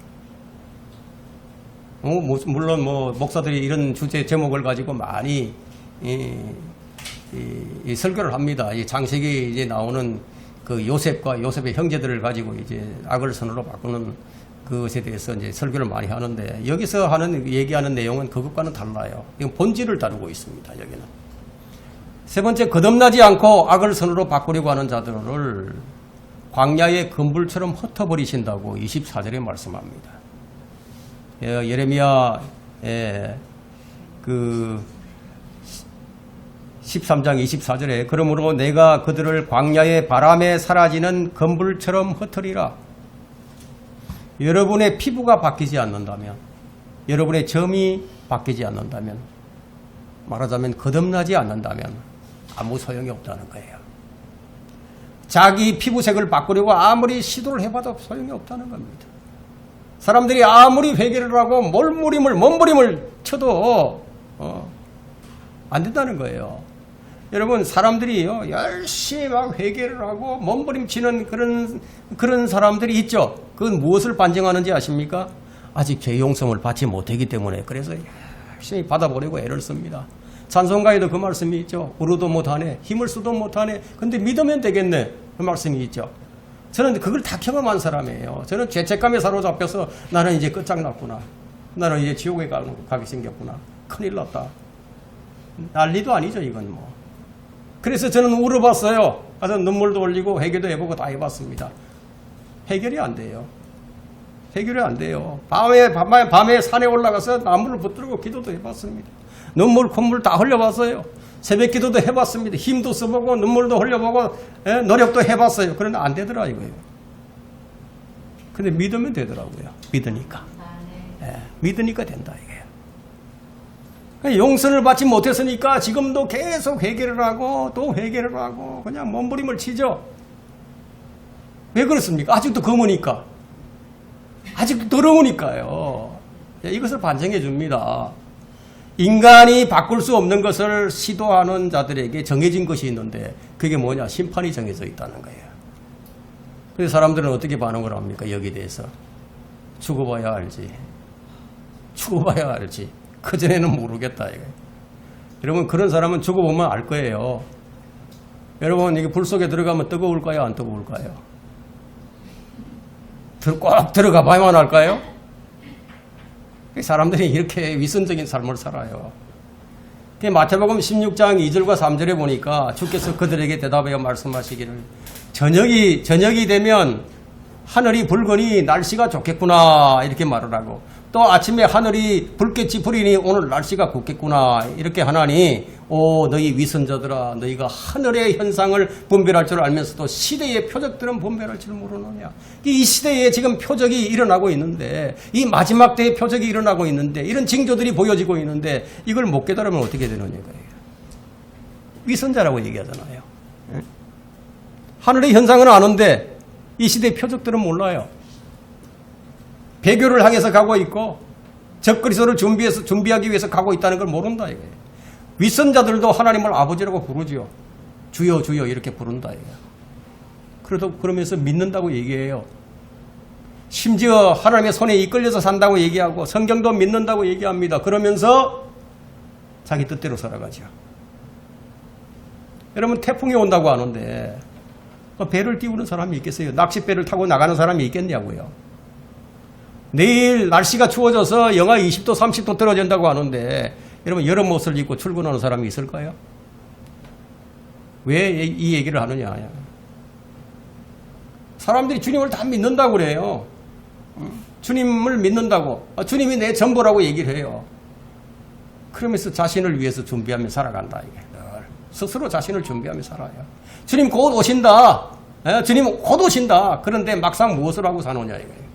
물론 목사들이 이런 주제 제목을 가지고 많이 설교를 합니다. 이 창세기에 이제 나오는 그 요셉과 요셉의 형제들을 가지고 이제 악을 선으로 바꾸는 그것에 대해서 이제 설교를 많이 하는데, 여기서 얘기하는 내용은 그것과는 달라요. 이건 본질을 다루고 있습니다. 여기는. 세 번째, 거듭나지 않고 악을 선으로 바꾸려고 하는 자들을 광야의 금불처럼 흩어버리신다고 24절에 말씀합니다. 예레미야 그 13장 24절에 그러므로 내가 그들을 광야의 바람에 사라지는 금불처럼 흩으리라. 여러분의 피부가 바뀌지 않는다면, 여러분의 점이 바뀌지 않는다면, 말하자면 거듭나지 않는다면 아무 소용이 없다는 거예요. 자기 피부색을 바꾸려고 아무리 시도를 해봐도 소용이 없다는 겁니다. 사람들이 아무리 회개를 하고 몸부림을 쳐도 안 된다는 거예요. 여러분, 사람들이요, 열심히 막 회개를 하고 몸부림치는 그런 사람들이 있죠. 그건 무엇을 반증하는지 아십니까? 아직 죄 용서를 받지 못하기 때문에. 그래서 열심히 받아보려고 애를 씁니다. 찬송가에도 그 말씀이 있죠. 울어도 못하네, 힘을 쓰도 못하네, 근데 믿으면 되겠네, 그 말씀이 있죠. 저는 그걸 다 경험한 사람이에요. 저는 죄책감에 사로잡혀서 나는 이제 끝장났구나, 나는 이제 지옥에 가게 생겼구나, 큰일 났다. 난리도 아니죠, 이건 뭐. 그래서 저는 울어봤어요. 가서 눈물도 흘리고 회개도 해보고 다 해봤습니다. 해결이 안 돼요. 해결이 안 돼요. 밤에 산에 올라가서 나무를 붙들고 기도도 해봤습니다. 눈물, 콧물 다 흘려봤어요. 새벽 기도도 해봤습니다. 힘도 써보고 눈물도 흘려보고 노력도 해봤어요. 그런데 안 되더라 이거예요. 근데 믿으면 되더라고요. 믿으니까. 믿으니까 된다 이거예요. 용서를 받지 못했으니까 지금도 계속 회개를 하고 또 회개를 하고 그냥 몸부림을 치죠. 왜 그렇습니까? 아직도 검으니까. 아직도 더러우니까요. 이것을 반증해 줍니다. 인간이 바꿀 수 없는 것을 시도하는 자들에게 정해진 것이 있는데 그게 뭐냐? 심판이 정해져 있다는 거예요. 그래서 사람들은 어떻게 반응을 합니까? 여기에 대해서. 죽어봐야 알지. 죽어봐야 알지. 그전에는 모르겠다. 이거예요. 여러분 그런 사람은 죽어보면 알 거예요. 여러분 이게 불 속에 들어가면 뜨거울까요? 안 뜨거울까요? 꼭 들어가 봐야만 할까요? 사람들이 이렇게 위선적인 삶을 살아요. 마태복음 16장 2절과 3절에 보니까 주께서 그들에게 대답하여 말씀하시기를 저녁이 되면 하늘이 붉으니 날씨가 좋겠구나 이렇게 말을 하고 또 아침에 하늘이 붉겠지 부리니 오늘 날씨가 곱겠구나 이렇게 하나니 오 너희 위선자들아 너희가 하늘의 현상을 분별할 줄 알면서도 시대의 표적들은 분별할 줄 모르느냐. 이 시대에 지금 표적이 일어나고 있는데 이 마지막 때의 표적이 일어나고 있는데 이런 징조들이 보여지고 있는데 이걸 못 깨달으면 어떻게 되느냐 이거예요. 위선자라고 얘기하잖아요. 하늘의 현상은 아는데 이 시대의 표적들은 몰라요. 배교를 향해서 가고 있고 적그리스도를 준비하기 위해서 가고 있다는 걸 모른다 이거예요. 윗선자들도 하나님을 아버지라고 부르지요. 주여 주여 이렇게 부른다 이거예요. 그러면서 믿는다고 얘기해요. 심지어 하나님의 손에 이끌려서 산다고 얘기하고 성경도 믿는다고 얘기합니다. 그러면서 자기 뜻대로 살아가죠. 여러분 태풍이 온다고 하는데 배를 띄우는 사람이 있겠어요? 낚싯배를 타고 나가는 사람이 있겠냐고요. 내일 날씨가 추워져서 영하 20도 30도 떨어진다고 하는데 여러분 여름 옷을 입고 출근하는 사람이 있을까요? 왜 이 얘기를 하느냐. 사람들이 주님을 다 믿는다고 그래요. 주님을 믿는다고. 주님이 내 전부라고 얘기를 해요. 그러면서 자신을 위해서 준비하며 살아간다. 이게. 스스로 자신을 준비하며 살아요. 주님 곧 오신다. 주님 곧 오신다. 그런데 막상 무엇을 하고 사느냐 이거예요.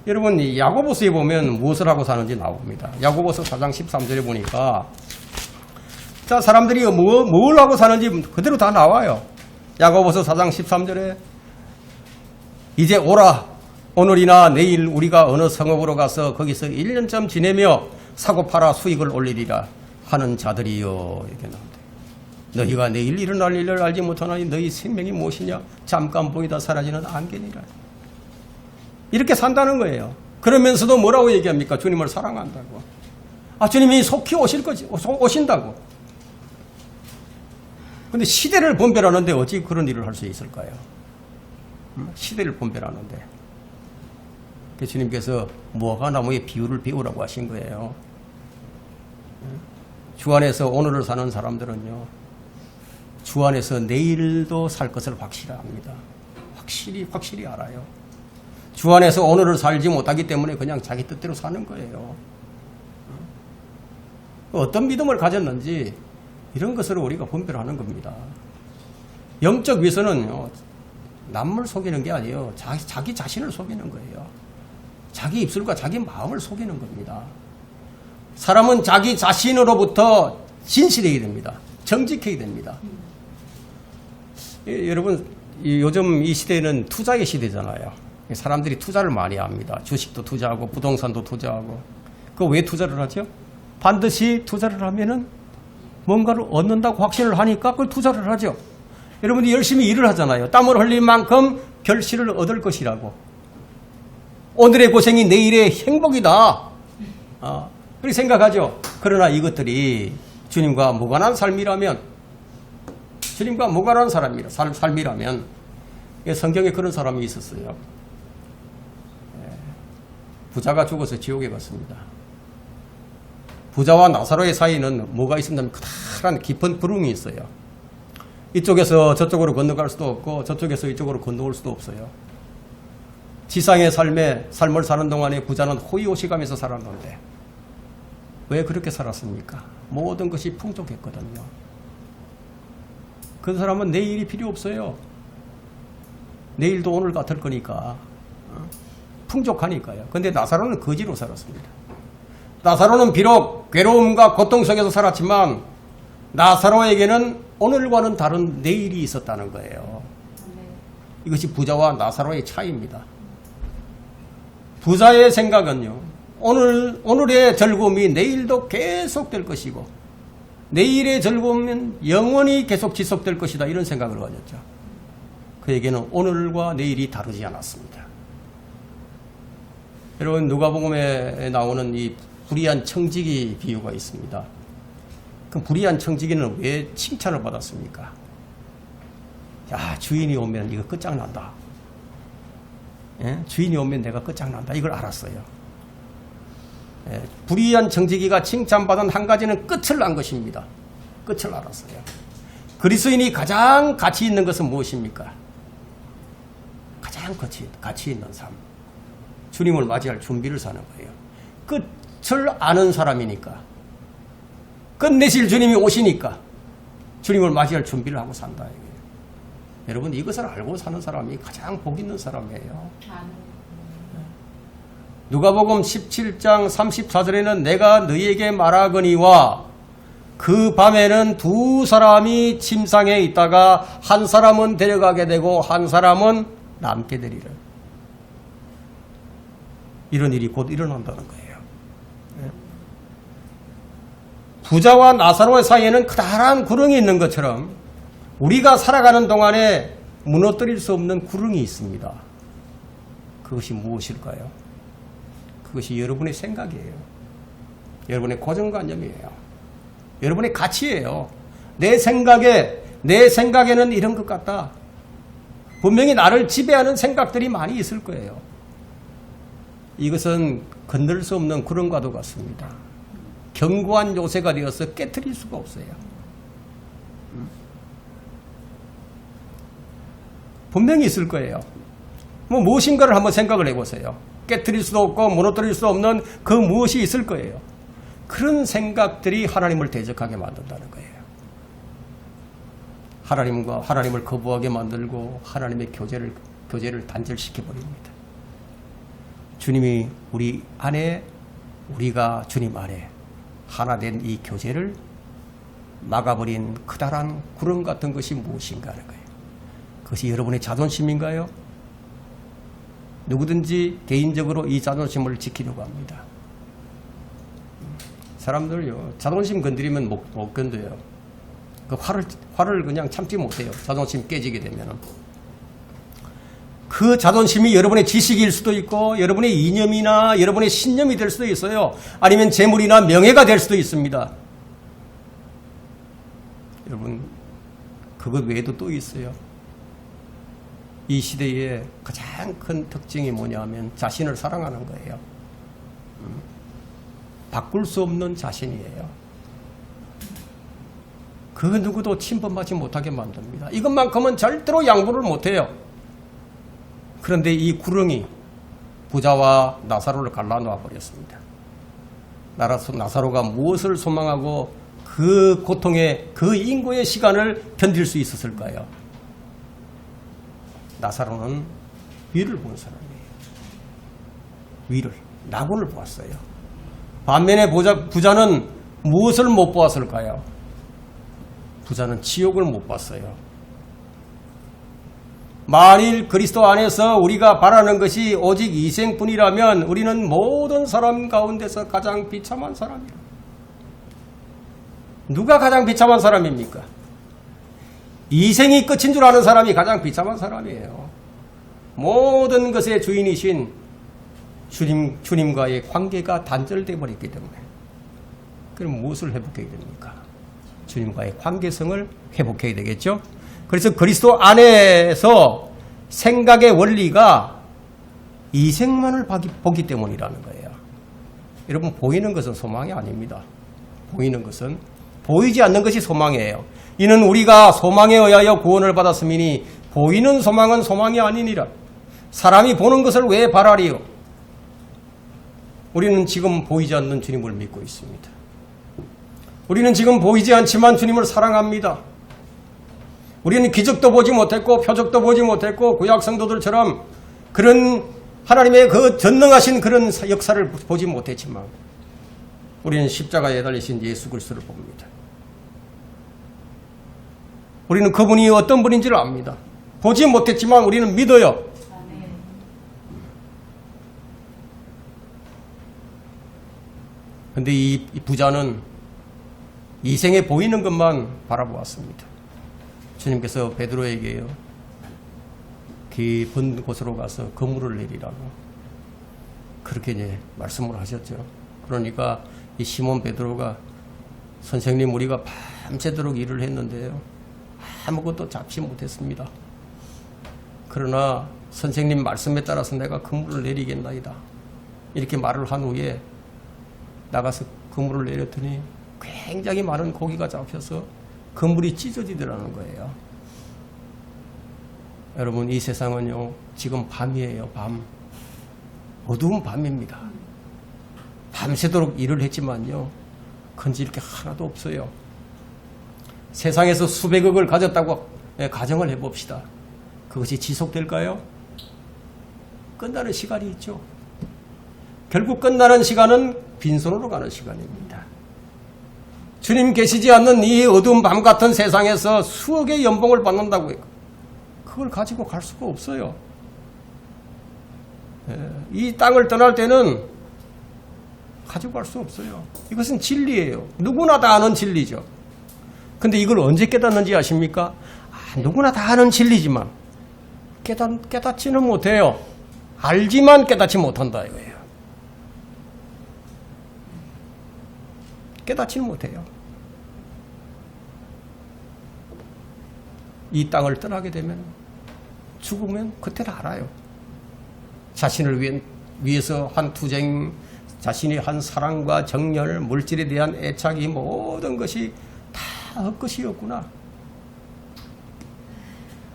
여러분 야고보서에 보면 무엇을 하고 사는지 나옵니다. 야고보서 4장 13절에 보니까 자 사람들이 뭘 하고 사는지 그대로 다 나와요. 야고보서 4장 13절에 이제 오라 오늘이나 내일 우리가 어느 성읍으로 가서 거기서 1년쯤 지내며 사고 팔아 수익을 올리리라 하는 자들이요 이렇게 나옵니다. 너희가 내일 일어날 일을 알지 못하나니 너희 생명이 무엇이냐 잠깐 보이다 사라지는 안개니라. 이렇게 산다는 거예요. 그러면서도 뭐라고 얘기합니까? 주님을 사랑한다고. 주님이 속히 오신다고. 근데 시대를 분별하는데 어찌 그런 일을 할 수 있을까요? 시대를 분별하는데. 주님께서 무화과 나무의 비유를 배우라고 하신 거예요. 주 안에서 오늘을 사는 사람들은요. 주 안에서 내일도 살 것을 확실히 압니다. 확실히 알아요. 주 안에서 오늘을 살지 못하기 때문에 그냥 자기 뜻대로 사는 거예요. 어떤 믿음을 가졌는지 이런 것을 우리가 분별하는 겁니다. 영적 위선은요. 남을 속이는 게 아니에요. 자기 자신을 속이는 거예요. 자기 입술과 자기 마음을 속이는 겁니다. 사람은 자기 자신으로부터 진실해야 됩니다. 정직해야 됩니다. 여러분 요즘 이 시대는 투자의 시대잖아요. 사람들이 투자를 많이 합니다. 주식도 투자하고 부동산도 투자하고. 그거 왜 투자를 하죠? 반드시 투자를 하면은 뭔가를 얻는다고 확신을 하니까 그걸 투자를 하죠. 여러분이 열심히 일을 하잖아요. 땀을 흘릴 만큼 결실을 얻을 것이라고. 오늘의 고생이 내일의 행복이다. 그렇게 생각하죠. 그러나 이것들이 주님과 무관한 삶이라면 성경에 그런 사람이 있었어요. 부자가 죽어서 지옥에 갔습니다. 부자와 나사로의 사이에는 뭐가 있습니까? 커다란 깊은 구름이 있어요. 이쪽에서 저쪽으로 건너갈 수도 없고 저쪽에서 이쪽으로 건너올 수도 없어요. 지상의 삶을 사는 동안에 부자는 호의호식하면서 살았는데 왜 그렇게 살았습니까? 모든 것이 풍족했거든요. 그 사람은 내일이 필요 없어요. 내일도 오늘 같을 거니까 풍족하니까요. 근데 나사로는 거지로 살았습니다. 나사로는 비록 괴로움과 고통 속에서 살았지만 나사로에게는 오늘과는 다른 내일이 있었다는 거예요. 이것이 부자와 나사로의 차이입니다. 부자의 생각은요, 오늘의 즐거움이 내일도 계속될 것이고 내일의 즐거움은 영원히 계속 지속될 것이다, 이런 생각을 가졌죠. 그에게는 오늘과 내일이 다르지 않았습니다. 여러분, 누가복음에 나오는 이 불의한 청지기 비유가 있습니다. 그 불의한 청지기는 왜 칭찬을 받았습니까? 야, 주인이 오면 이거 끝장난다. 예? 주인이 오면 내가 끝장난다. 이걸 알았어요. 예, 불의한 청지기가 칭찬받은 한 가지는 끝을 안 것입니다. 끝을 알았어요. 그리스도인이 가장 가치 있는 것은 무엇입니까? 가장 가치 있는 삶. 주님을 맞이할 준비를 사는 거예요. 끝을 아는 사람이니까. 끝내실 주님이 오시니까 주님을 맞이할 준비를 하고 산다. 여러분, 이것을 알고 사는 사람이 가장 복 있는 사람이에요. 누가복음 17장 34절에는 내가 너희에게 말하거니와 그 밤에는 두 사람이 침상에 있다가 한 사람은 데려가게 되고 한 사람은 남게 되리라. 이런 일이 곧 일어난다는 거예요. 부자와 나사로의 사이에는 커다란 구렁이 있는 것처럼 우리가 살아가는 동안에 무너뜨릴 수 없는 구렁이 있습니다. 그것이 무엇일까요? 그것이 여러분의 생각이에요. 여러분의 고정관념이에요. 여러분의 가치예요. 내 생각에는 이런 것 같다. 분명히 나를 지배하는 생각들이 많이 있을 거예요. 이것은 건들 수 없는 구렁과도 같습니다. 견고한 요새가 되어서 깨트릴 수가 없어요. 분명히 있을 거예요. 무엇인가를 한번 생각을 해보세요. 깨트릴 수도 없고 무너뜨릴 수 없는 그 무엇이 있을 거예요. 그런 생각들이 하나님을 대적하게 만든다는 거예요. 하나님을 거부하게 만들고 하나님의 교제를 단절시켜 버립니다. 주님이 우리 안에, 우리가 주님 안에 하나 된 이 교제를 막아버린 커다란 구렁 같은 것이 무엇인가 하는 거예요. 그것이 여러분의 자존심인가요? 누구든지 개인적으로 이 자존심을 지키려고 합니다. 사람들요, 자존심 건드리면 못 건드려요. 그 화를 그냥 참지 못해요. 자존심 깨지게 되면은. 그 자존심이 여러분의 지식일 수도 있고 여러분의 이념이나 여러분의 신념이 될 수도 있어요. 아니면 재물이나 명예가 될 수도 있습니다. 여러분, 그것 외에도 또 있어요. 이 시대의 가장 큰 특징이 뭐냐면 자신을 사랑하는 거예요. 바꿀 수 없는 자신이에요. 그 누구도 침범하지 못하게 만듭니다. 이것만큼은 절대로 양보를 못해요. 그런데 이 구렁이 부자와 나사로를 갈라놓아 버렸습니다. 나사로가 무엇을 소망하고 그 고통의, 그 인고의 시간을 견딜 수 있었을까요? 나사로는 위를 본 사람이에요. 낙원을 보았어요. 반면에 부자는 무엇을 못 보았을까요? 부자는 지옥을 못 봤어요. 만일 그리스도 안에서 우리가 바라는 것이 오직 이생뿐이라면 우리는 모든 사람 가운데서 가장 비참한 사람이에요. 누가 가장 비참한 사람입니까? 이생이 끝인 줄 아는 사람이 가장 비참한 사람이에요. 모든 것의 주인이신 주님과의 관계가 단절되어 버렸기 때문에. 그럼 무엇을 회복해야 됩니까? 주님과의 관계성을 회복해야 되겠죠? 그래서 그리스도 안에서 생각의 원리가 이생만을 보기 때문이라는 거예요. 여러분, 보이는 것은 소망이 아닙니다. 보이는 것은 보이지 않는 것이 소망이에요. 이는 우리가 소망에 의하여 구원을 받았음이니 보이는 소망은 소망이 아니니라. 사람이 보는 것을 왜 바라리요? 우리는 지금 보이지 않는 주님을 믿고 있습니다. 우리는 지금 보이지 않지만 주님을 사랑합니다. 우리는 기적도 보지 못했고 표적도 보지 못했고 구약 성도들처럼 그런 하나님의 그 전능하신 그런 역사를 보지 못했지만 우리는 십자가에 달리신 예수 그리스도를 봅니다. 우리는 그분이 어떤 분인지를 압니다. 보지 못했지만 우리는 믿어요. 그런데 이 부자는 이생에 보이는 것만 바라보았습니다. 주님께서 베드로에게요, 깊은 곳으로 가서 그물을 내리라고 그렇게 이제 말씀을 하셨죠. 그러니까 이 시몬 베드로가 선생님 우리가 밤새도록 일을 했는데요 아무것도 잡지 못했습니다. 그러나 선생님 말씀에 따라서 내가 그물을 내리겠나이다 이렇게 말을 한 후에 나가서 그물을 내렸더니 굉장히 많은 고기가 잡혀서 그물이 찢어지더라는 거예요. 여러분 이 세상은요 지금 밤이에요. 밤. 어두운 밤입니다. 밤새도록 일을 했지만요 건질 게 하나도 없어요. 세상에서 수백억을 가졌다고 가정을 해봅시다. 그것이 지속될까요? 끝나는 시간이 있죠. 결국 끝나는 시간은 빈손으로 가는 시간입니다. 주님 계시지 않는 이 어두운 밤 같은 세상에서 수억의 연봉을 받는다고 해요. 그걸 가지고 갈 수가 없어요. 이 땅을 떠날 때는 가지고 갈 수 없어요. 이것은 진리예요. 누구나 다 아는 진리죠. 근데 이걸 언제 깨닫는지 아십니까? 누구나 다 아는 진리지만 깨닫지는 못해요. 알지만 깨닫지 못한다 이거예요. 깨닫지는 못해요. 이 땅을 떠나게 되면 죽으면 그때는 알아요. 자신을 위해서 한 투쟁, 자신이 한 사랑과 정열, 물질에 대한 애착이 모든 것이 다 헛것이었구나.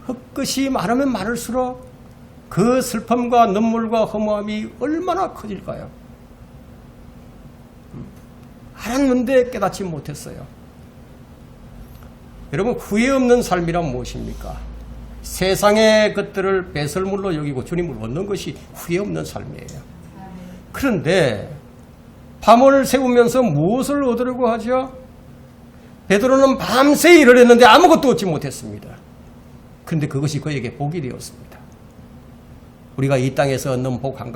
헛것이 많으면 많을수록 그 슬픔과 눈물과 허무함이 얼마나 커질까요? 알았는데 깨닫지 못했어요. 여러분 후회 없는 삶이란 무엇입니까? 세상의 것들을 배설물로 여기고 주님을 얻는 것이 후회 없는 삶이에요. 그런데 밤을 새우면서 무엇을 얻으려고 하죠? 베드로는 밤새 일을 했는데 아무것도 얻지 못했습니다. 그런데 그것이 그에게 복이 되었습니다. 우리가 이 땅에서 얻는 복 한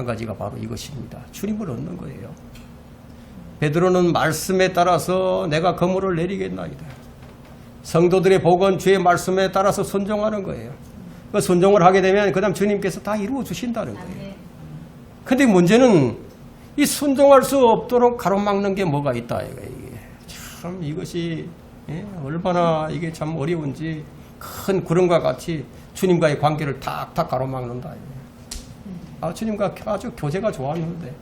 가지가 바로 이것입니다. 주님을 얻는 거예요. 베드로는 말씀에 따라서 내가 그물을 내리겠나이다. 성도들의 복은 주의 말씀에 따라서 순종하는 거예요. 그 순종을 하게 되면 그 다음 주님께서 다 이루어 주신다는 거예요. 근데 문제는 이 순종할 수 없도록 가로막는 게 뭐가 있다. 이게 참 이것이 얼마나 이게 참 어려운지 큰 구름과 같이 주님과의 관계를 탁탁 가로막는다. 주님과 아주 교제가 좋았는데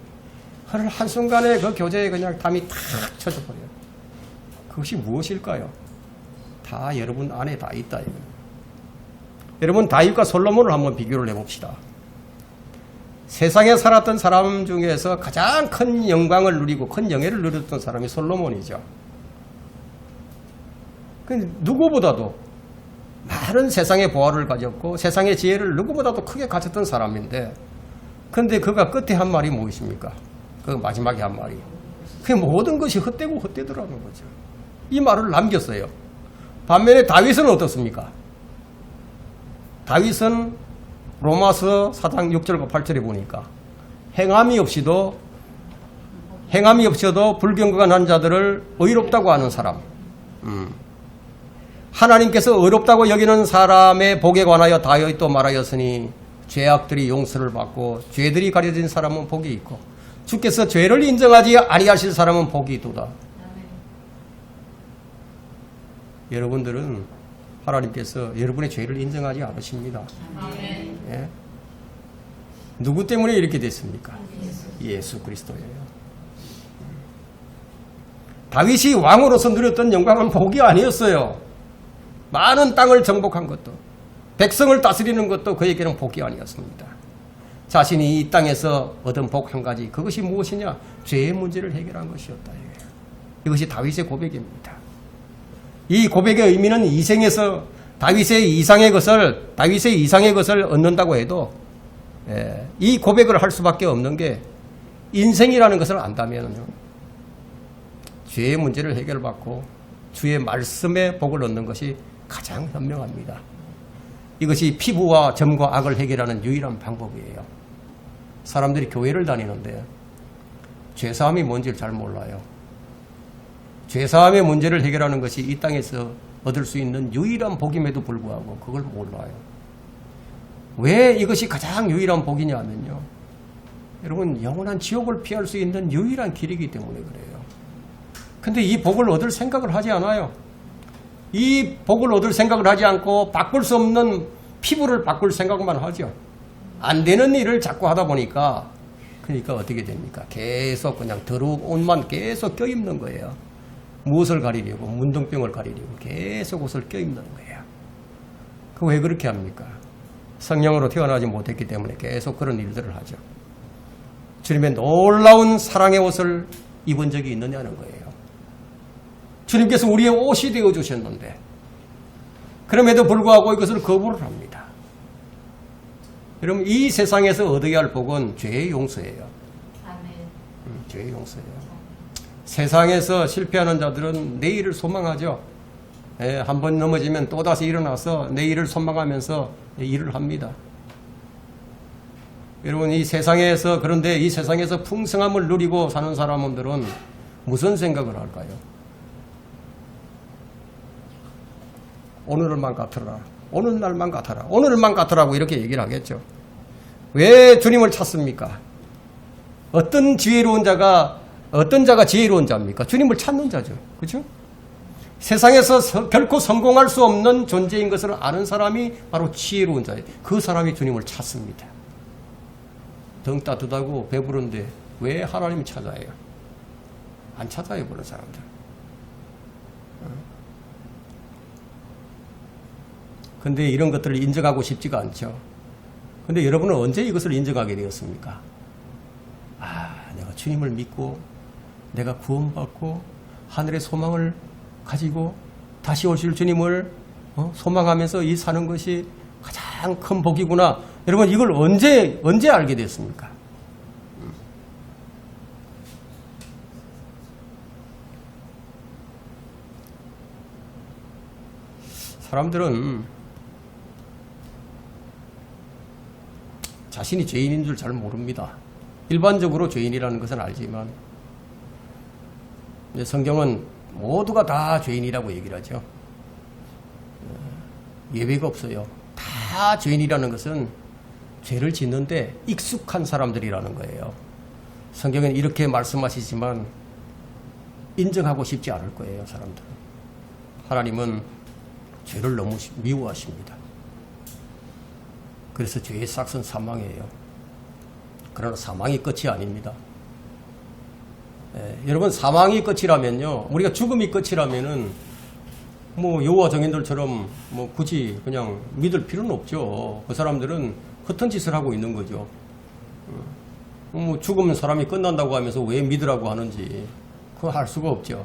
한순간에 그 교제에 그냥 담이 탁 쳐져버려요. 그것이 무엇일까요? 다 여러분 안에 다 있다. 여러분 다윗과 솔로몬을 한번 비교를 해봅시다. 세상에 살았던 사람 중에서 가장 큰 영광을 누리고 큰 영예를 누렸던 사람이 솔로몬이죠. 누구보다도 많은 세상의 보화를 가졌고 세상의 지혜를 누구보다도 크게 가졌던 사람인데 그런데 그가 끝에 한 말이 무엇입니까? 그 마지막에 한 말이 그 모든 것이 헛되고 헛되더라는 거죠. 이 말을 남겼어요. 반면에 다윗은 어떻습니까? 다윗은 로마서 4장 6절과 8절에 보니까 행함이 없이도 불경거가 난 자들을 의롭다고 하는 사람, 하나님께서 의롭다고 여기는 사람의 복에 관하여 다윗도 말하였으니 죄악들이 용서를 받고 죄들이 가려진 사람은 복이 있고 주께서 죄를 인정하지 아니하실 사람은 복이 있도다. 여러분들은 하나님께서 여러분의 죄를 인정하지 않으십니다. 예? 누구 때문에 이렇게 됐습니까? 예수 그리스도예요. 다윗이 왕으로서 누렸던 영광은 복이 아니었어요. 많은 땅을 정복한 것도, 백성을 다스리는 것도 그에게는 복이 아니었습니다. 자신이 이 땅에서 얻은 복 한 가지, 그것이 무엇이냐? 죄의 문제를 해결한 것이었다. 이것이 다윗의 고백입니다. 이 고백의 의미는 다윗의 이상의 것을 얻는다고 해도 이 고백을 할 수밖에 없는 게 인생이라는 것을 안다면 죄의 문제를 해결받고 주의 말씀의 복을 얻는 것이 가장 현명합니다. 이것이 피부와 점과 악을 해결하는 유일한 방법이에요. 사람들이 교회를 다니는데 죄사함이 뭔지를 잘 몰라요. 죄사함의 문제를 해결하는 것이 이 땅에서 얻을 수 있는 유일한 복임에도 불구하고 그걸 몰라요. 왜 이것이 가장 유일한 복이냐면요, 여러분, 영원한 지옥을 피할 수 있는 유일한 길이기 때문에 그래요. 근데 이 복을 얻을 생각을 하지 않아요. 이 복을 얻을 생각을 하지 않고 바꿀 수 없는 피부를 바꿀 생각만 하죠. 안 되는 일을 자꾸 하다 보니까, 그러니까 어떻게 됩니까? 계속 그냥 더러운 옷만 계속 껴입는 거예요. 무엇을 가리려고? 문둥병을 가리려고 계속 옷을 껴입는 거예요. 그 왜 그렇게 합니까? 성령으로 태어나지 못했기 때문에 계속 그런 일들을 하죠. 주님의 놀라운 사랑의 옷을 입은 적이 있느냐는 거예요. 주님께서 우리의 옷이 되어 주셨는데 그럼에도 불구하고 이것을 거부를 합니다. 여러분, 이 세상에서 얻어야 할 복은 죄의 용서예요. 죄의 용서예요. 세상에서 실패하는 자들은 내일을 소망하죠. 한 번 넘어지면 또다시 일어나서 내일을 소망하면서 일을 합니다. 여러분, 그런데 이 세상에서 풍성함을 누리고 사는 사람들은 무슨 생각을 할까요? 오늘만 같으라. 오늘 날만 같아라. 오늘만 같으라고 이렇게 얘기를 하겠죠. 왜 주님을 찾습니까? 어떤 자가 지혜로운 자입니까? 주님을 찾는 자죠. 그렇죠? 세상에서 결코 성공할 수 없는 존재인 것을 아는 사람이 바로 지혜로운 자예요. 그 사람이 주님을 찾습니다. 등 따뜻하고 배부른데 왜 하나님을 찾아요? 안 찾아요, 그런 사람들. 근데 이런 것들을 인정하고 싶지가 않죠. 근데 여러분은 언제 이것을 인정하게 되었습니까? 내가 주님을 믿고 내가 구원받고 하늘의 소망을 가지고 다시 오실 주님을 소망하면서 이 사는 것이 가장 큰 복이구나. 여러분, 이걸 언제 알게 됐습니까? 사람들은 자신이 죄인인 줄 잘 모릅니다. 일반적으로 죄인이라는 것은 알지만 성경은 모두가 다 죄인이라고 얘기를 하죠. 예외가 없어요. 다 죄인이라는 것은 죄를 짓는데 익숙한 사람들이라는 거예요. 성경은 이렇게 말씀하시지만 인정하고 싶지 않을 거예요, 사람들은. 하나님은 죄를 너무 미워하십니다. 그래서 죄의 삭은 사망이에요. 그러나 사망이 끝이 아닙니다. 여러분, 사망이 끝이라면요, 우리가 죽음이 끝이라면은 여호와 정인들처럼 굳이 그냥 믿을 필요는 없죠. 그 사람들은 허튼 짓을 하고 있는 거죠. 죽으면 사람이 끝난다고 하면서 왜 믿으라고 하는지 그거 할 수가 없죠.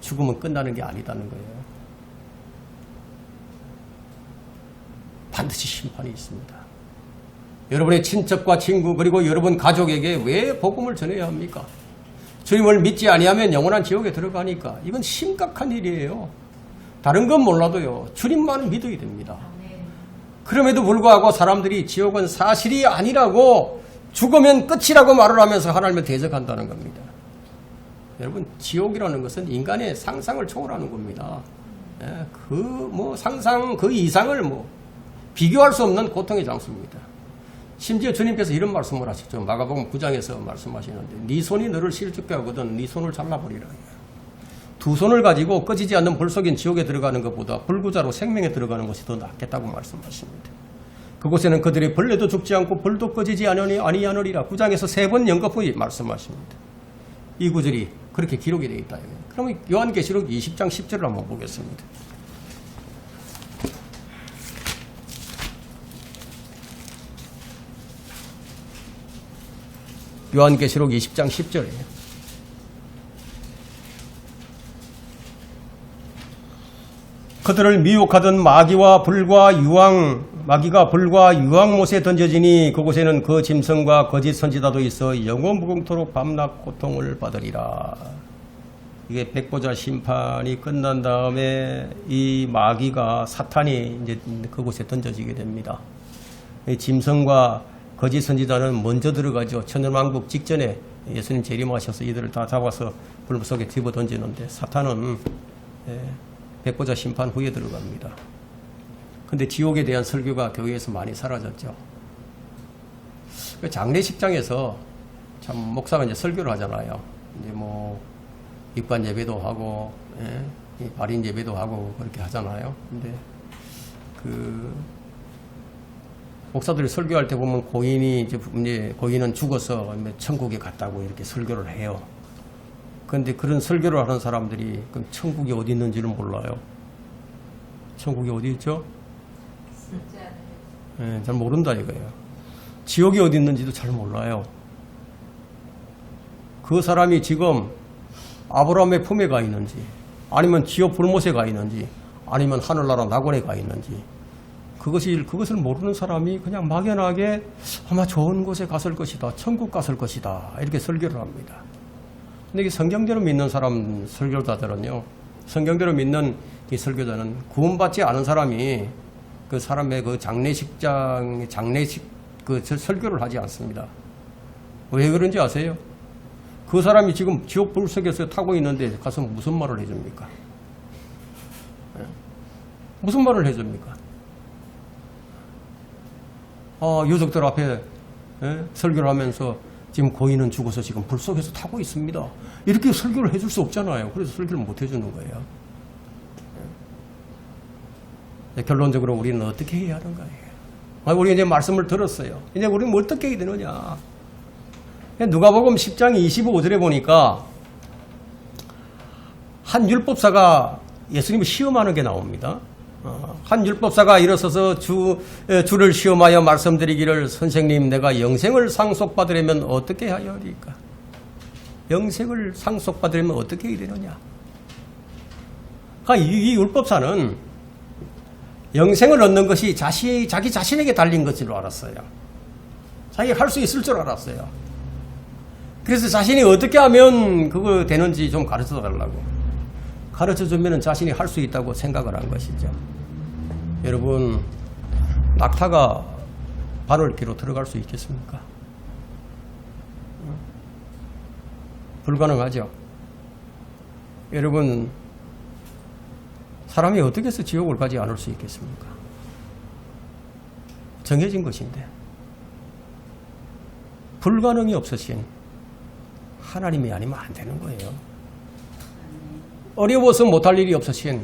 죽으면 끝나는 게 아니다는 거예요. 반드시 심판이 있습니다. 여러분의 친척과 친구 그리고 여러분 가족에게 왜 복음을 전해야 합니까? 주님을 믿지 아니하면 영원한 지옥에 들어가니까. 이건 심각한 일이에요. 다른 건 몰라도요, 주님만은 믿어야 됩니다. 그럼에도 불구하고 사람들이 지옥은 사실이 아니라고, 죽으면 끝이라고 말을 하면서 하나님을 대적한다는 겁니다. 여러분, 지옥이라는 것은 인간의 상상을 초월하는 겁니다. 상상 그 이상을 비교할 수 없는 고통의 장소입니다. 심지어 주님께서 이런 말씀을 하셨죠. 마가복음 9장에서 말씀하시는데, 네 손이 너를 실족게 하거든 네 손을 잘라버리라. 두 손을 가지고 꺼지지 않는 불 속인 지옥에 들어가는 것보다 불구자로 생명에 들어가는 것이 더 낫겠다고 말씀하십니다. 그곳에는 그들의 벌레도 죽지 않고 불도 꺼지지 아니하느리라. 9장에서 3번 연거푸이 말씀하십니다. 이 구절이 그렇게 기록이 되어 있다. 그러면 요한계시록 20장 10절을 한번 보겠습니다. 요한계시록 20장 10절이에요. 그들을 미혹하던 마귀가 불과 유황못에 던져지니 그곳에는 그 짐승과 거짓 선지자도 있어 영원무궁토록 밤낮 고통을 받으리라. 이게 백보자 심판이 끝난 다음에 이 마귀가 사탄이 이제 그곳에 던져지게 됩니다. 이 짐승과 거짓 선지자는 먼저 들어가죠. 천년왕국 직전에 예수님 재림하셔서 이들을 다 잡아서 불 속에 집어 던지는데 사탄은 백보자 심판 후에 들어갑니다. 근데 지옥에 대한 설교가 교회에서 많이 사라졌죠. 장례식장에서 참 목사가 이제 설교를 하잖아요. 이제 뭐 입관 예배도 하고, 발인 예배도 하고 그렇게 하잖아요. 근데 그 목사들이 설교할 때 보면 고인은 죽어서 천국에 갔다고 이렇게 설교를 해요. 그런데 그런 설교를 하는 사람들이 그럼 천국이 어디 있는지는 몰라요. 천국이 어디 있죠? 잘 모른다 이거예요. 지옥이 어디 있는지도 잘 몰라요. 그 사람이 지금 아브라함의 품에 가 있는지, 아니면 지옥 불못에 가 있는지, 아니면 하늘나라 낙원에 가 있는지, 그것을 모르는 사람이 그냥 막연하게 아마 좋은 곳에 갔을 것이다, 천국 갔을 것이다 이렇게 설교를 합니다. 근데 이게 성경대로 믿는 사람 설교자들은요, 성경대로 믿는 이 설교자는 구원받지 않은 사람이 그 사람의 그 장례식 그 설교를 하지 않습니다. 왜 그런지 아세요? 그 사람이 지금 지옥 불 속에서 타고 있는데 가서 무슨 말을 해줍니까? 무슨 말을 해줍니까? 유족들 앞에 설교를 하면서 지금 고인은 죽어서 지금 불 속에서 타고 있습니다. 이렇게 설교를 해줄 수 없잖아요. 그래서 설교를 못 해주는 거예요. 결론적으로 우리는 어떻게 해야 하는가요? 우리 이제 말씀을 들었어요. 이제 우리는 어떻게 해야 되느냐? 누가복음 10장 25절에 보니까 한 율법사가 예수님을 시험하는 게 나옵니다. 한 율법사가 일어서서 주를 시험하여 말씀드리기를, 선생님, 내가 영생을 상속받으려면 어떻게 하여야 합니까? 영생을 상속받으려면 어떻게 해야 되느냐? 이 율법사는 영생을 얻는 것이 자기 자신에게 달린 것으로 알았어요. 자기가 할 수 있을 줄 알았어요. 그래서 자신이 어떻게 하면 그거 되는지 좀 가르쳐 달라고. 가르쳐 주면 자신이 할 수 있다고 생각을 한 것이죠. 여러분, 낙타가 바늘귀로 들어갈 수 있겠습니까? 불가능하죠. 여러분, 사람이 어떻게 해서 지옥을 가지 않을 수 있겠습니까? 정해진 것인데. 불가능이 없으신 하나님이 아니면 안 되는 거예요. 어려워서 못할 일이 없으신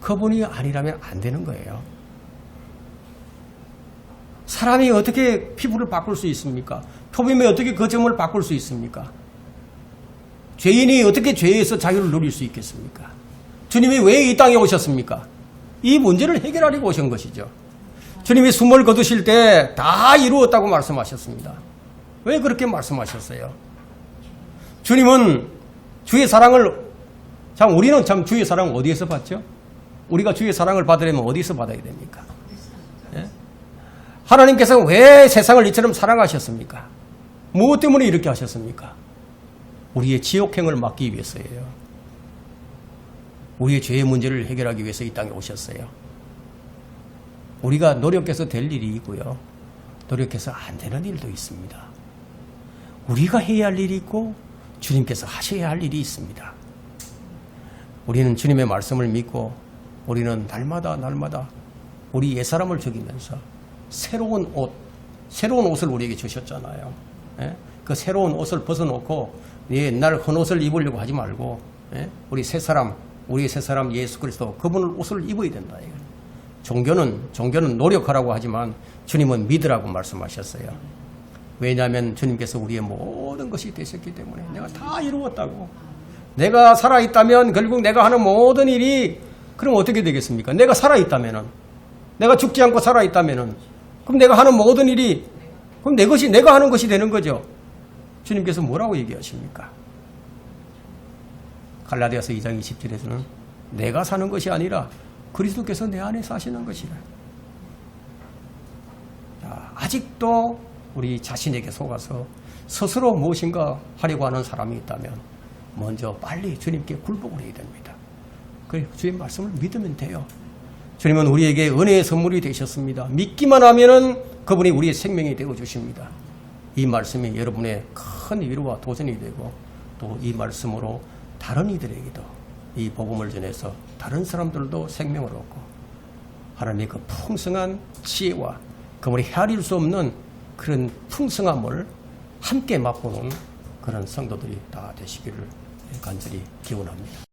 그분이 아니라면 안 되는 거예요. 사람이 어떻게 피부를 바꿀 수 있습니까? 표범이 어떻게 그 점을 바꿀 수 있습니까? 죄인이 어떻게 죄에서 자유를 누릴 수 있겠습니까? 주님이 왜 이 땅에 오셨습니까? 이 문제를 해결하려고 오신 것이죠. 주님이 숨을 거두실 때 다 이루었다고 말씀하셨습니다. 왜 그렇게 말씀하셨어요? 주님은 주의 사랑을, 우리는 참 주의 사랑을 어디에서 받죠? 우리가 주의 사랑을 받으려면 어디서 받아야 됩니까? 예? 하나님께서 왜 세상을 이처럼 사랑하셨습니까? 무엇 때문에 이렇게 하셨습니까? 우리의 지옥행을 막기 위해서예요. 우리의 죄의 문제를 해결하기 위해서 이 땅에 오셨어요. 우리가 노력해서 될 일이 있고요, 노력해서 안 되는 일도 있습니다. 우리가 해야 할 일이 있고 주님께서 하셔야 할 일이 있습니다. 우리는 주님의 말씀을 믿고 우리는 날마다 우리 옛사람을 죽이면서 새로운 옷을 우리에게 주셨잖아요. 예? 그 새로운 옷을 벗어놓고 옛날 헌옷을 입으려고 하지 말고, 예? 우리의 새 사람 예수 그리스도, 그분을 옷을 입어야 된다. 종교는 노력하라고 하지만 주님은 믿으라고 말씀하셨어요. 왜냐하면 주님께서 우리의 모든 것이 되셨기 때문에 내가 다 이루었다고. 내가 살아있다면 결국 내가 하는 모든 일이 그럼 어떻게 되겠습니까? 내가 살아있다면은, 내가 죽지 않고 살아있다면은, 그럼 내가 하는 모든 일이 그럼 내 것이 내가 하는 것이 되는 거죠. 주님께서 뭐라고 얘기하십니까? 갈라디아서 2장 20절에서는 내가 사는 것이 아니라 그리스도께서 내 안에 사시는 것이라. 자, 아직도 우리 자신에게 속아서 스스로 무엇인가 하려고 하는 사람이 있다면 먼저 빨리 주님께 굴복을 해야 됩니다. 그 주의 말씀을 믿으면 돼요. 주님은 우리에게 은혜의 선물이 되셨습니다. 믿기만 하면은 그분이 우리의 생명이 되어 주십니다. 이 말씀이 여러분의 큰 위로와 도전이 되고 또 이 말씀으로 다른 이들에게도 이 복음을 전해서 다른 사람들도 생명을 얻고 하나님의 그 풍성한 지혜와 그분이 헤아릴 수 없는 그런 풍성함을 함께 맛보는 그런 성도들이 다 되시기를 간절히 기원합니다.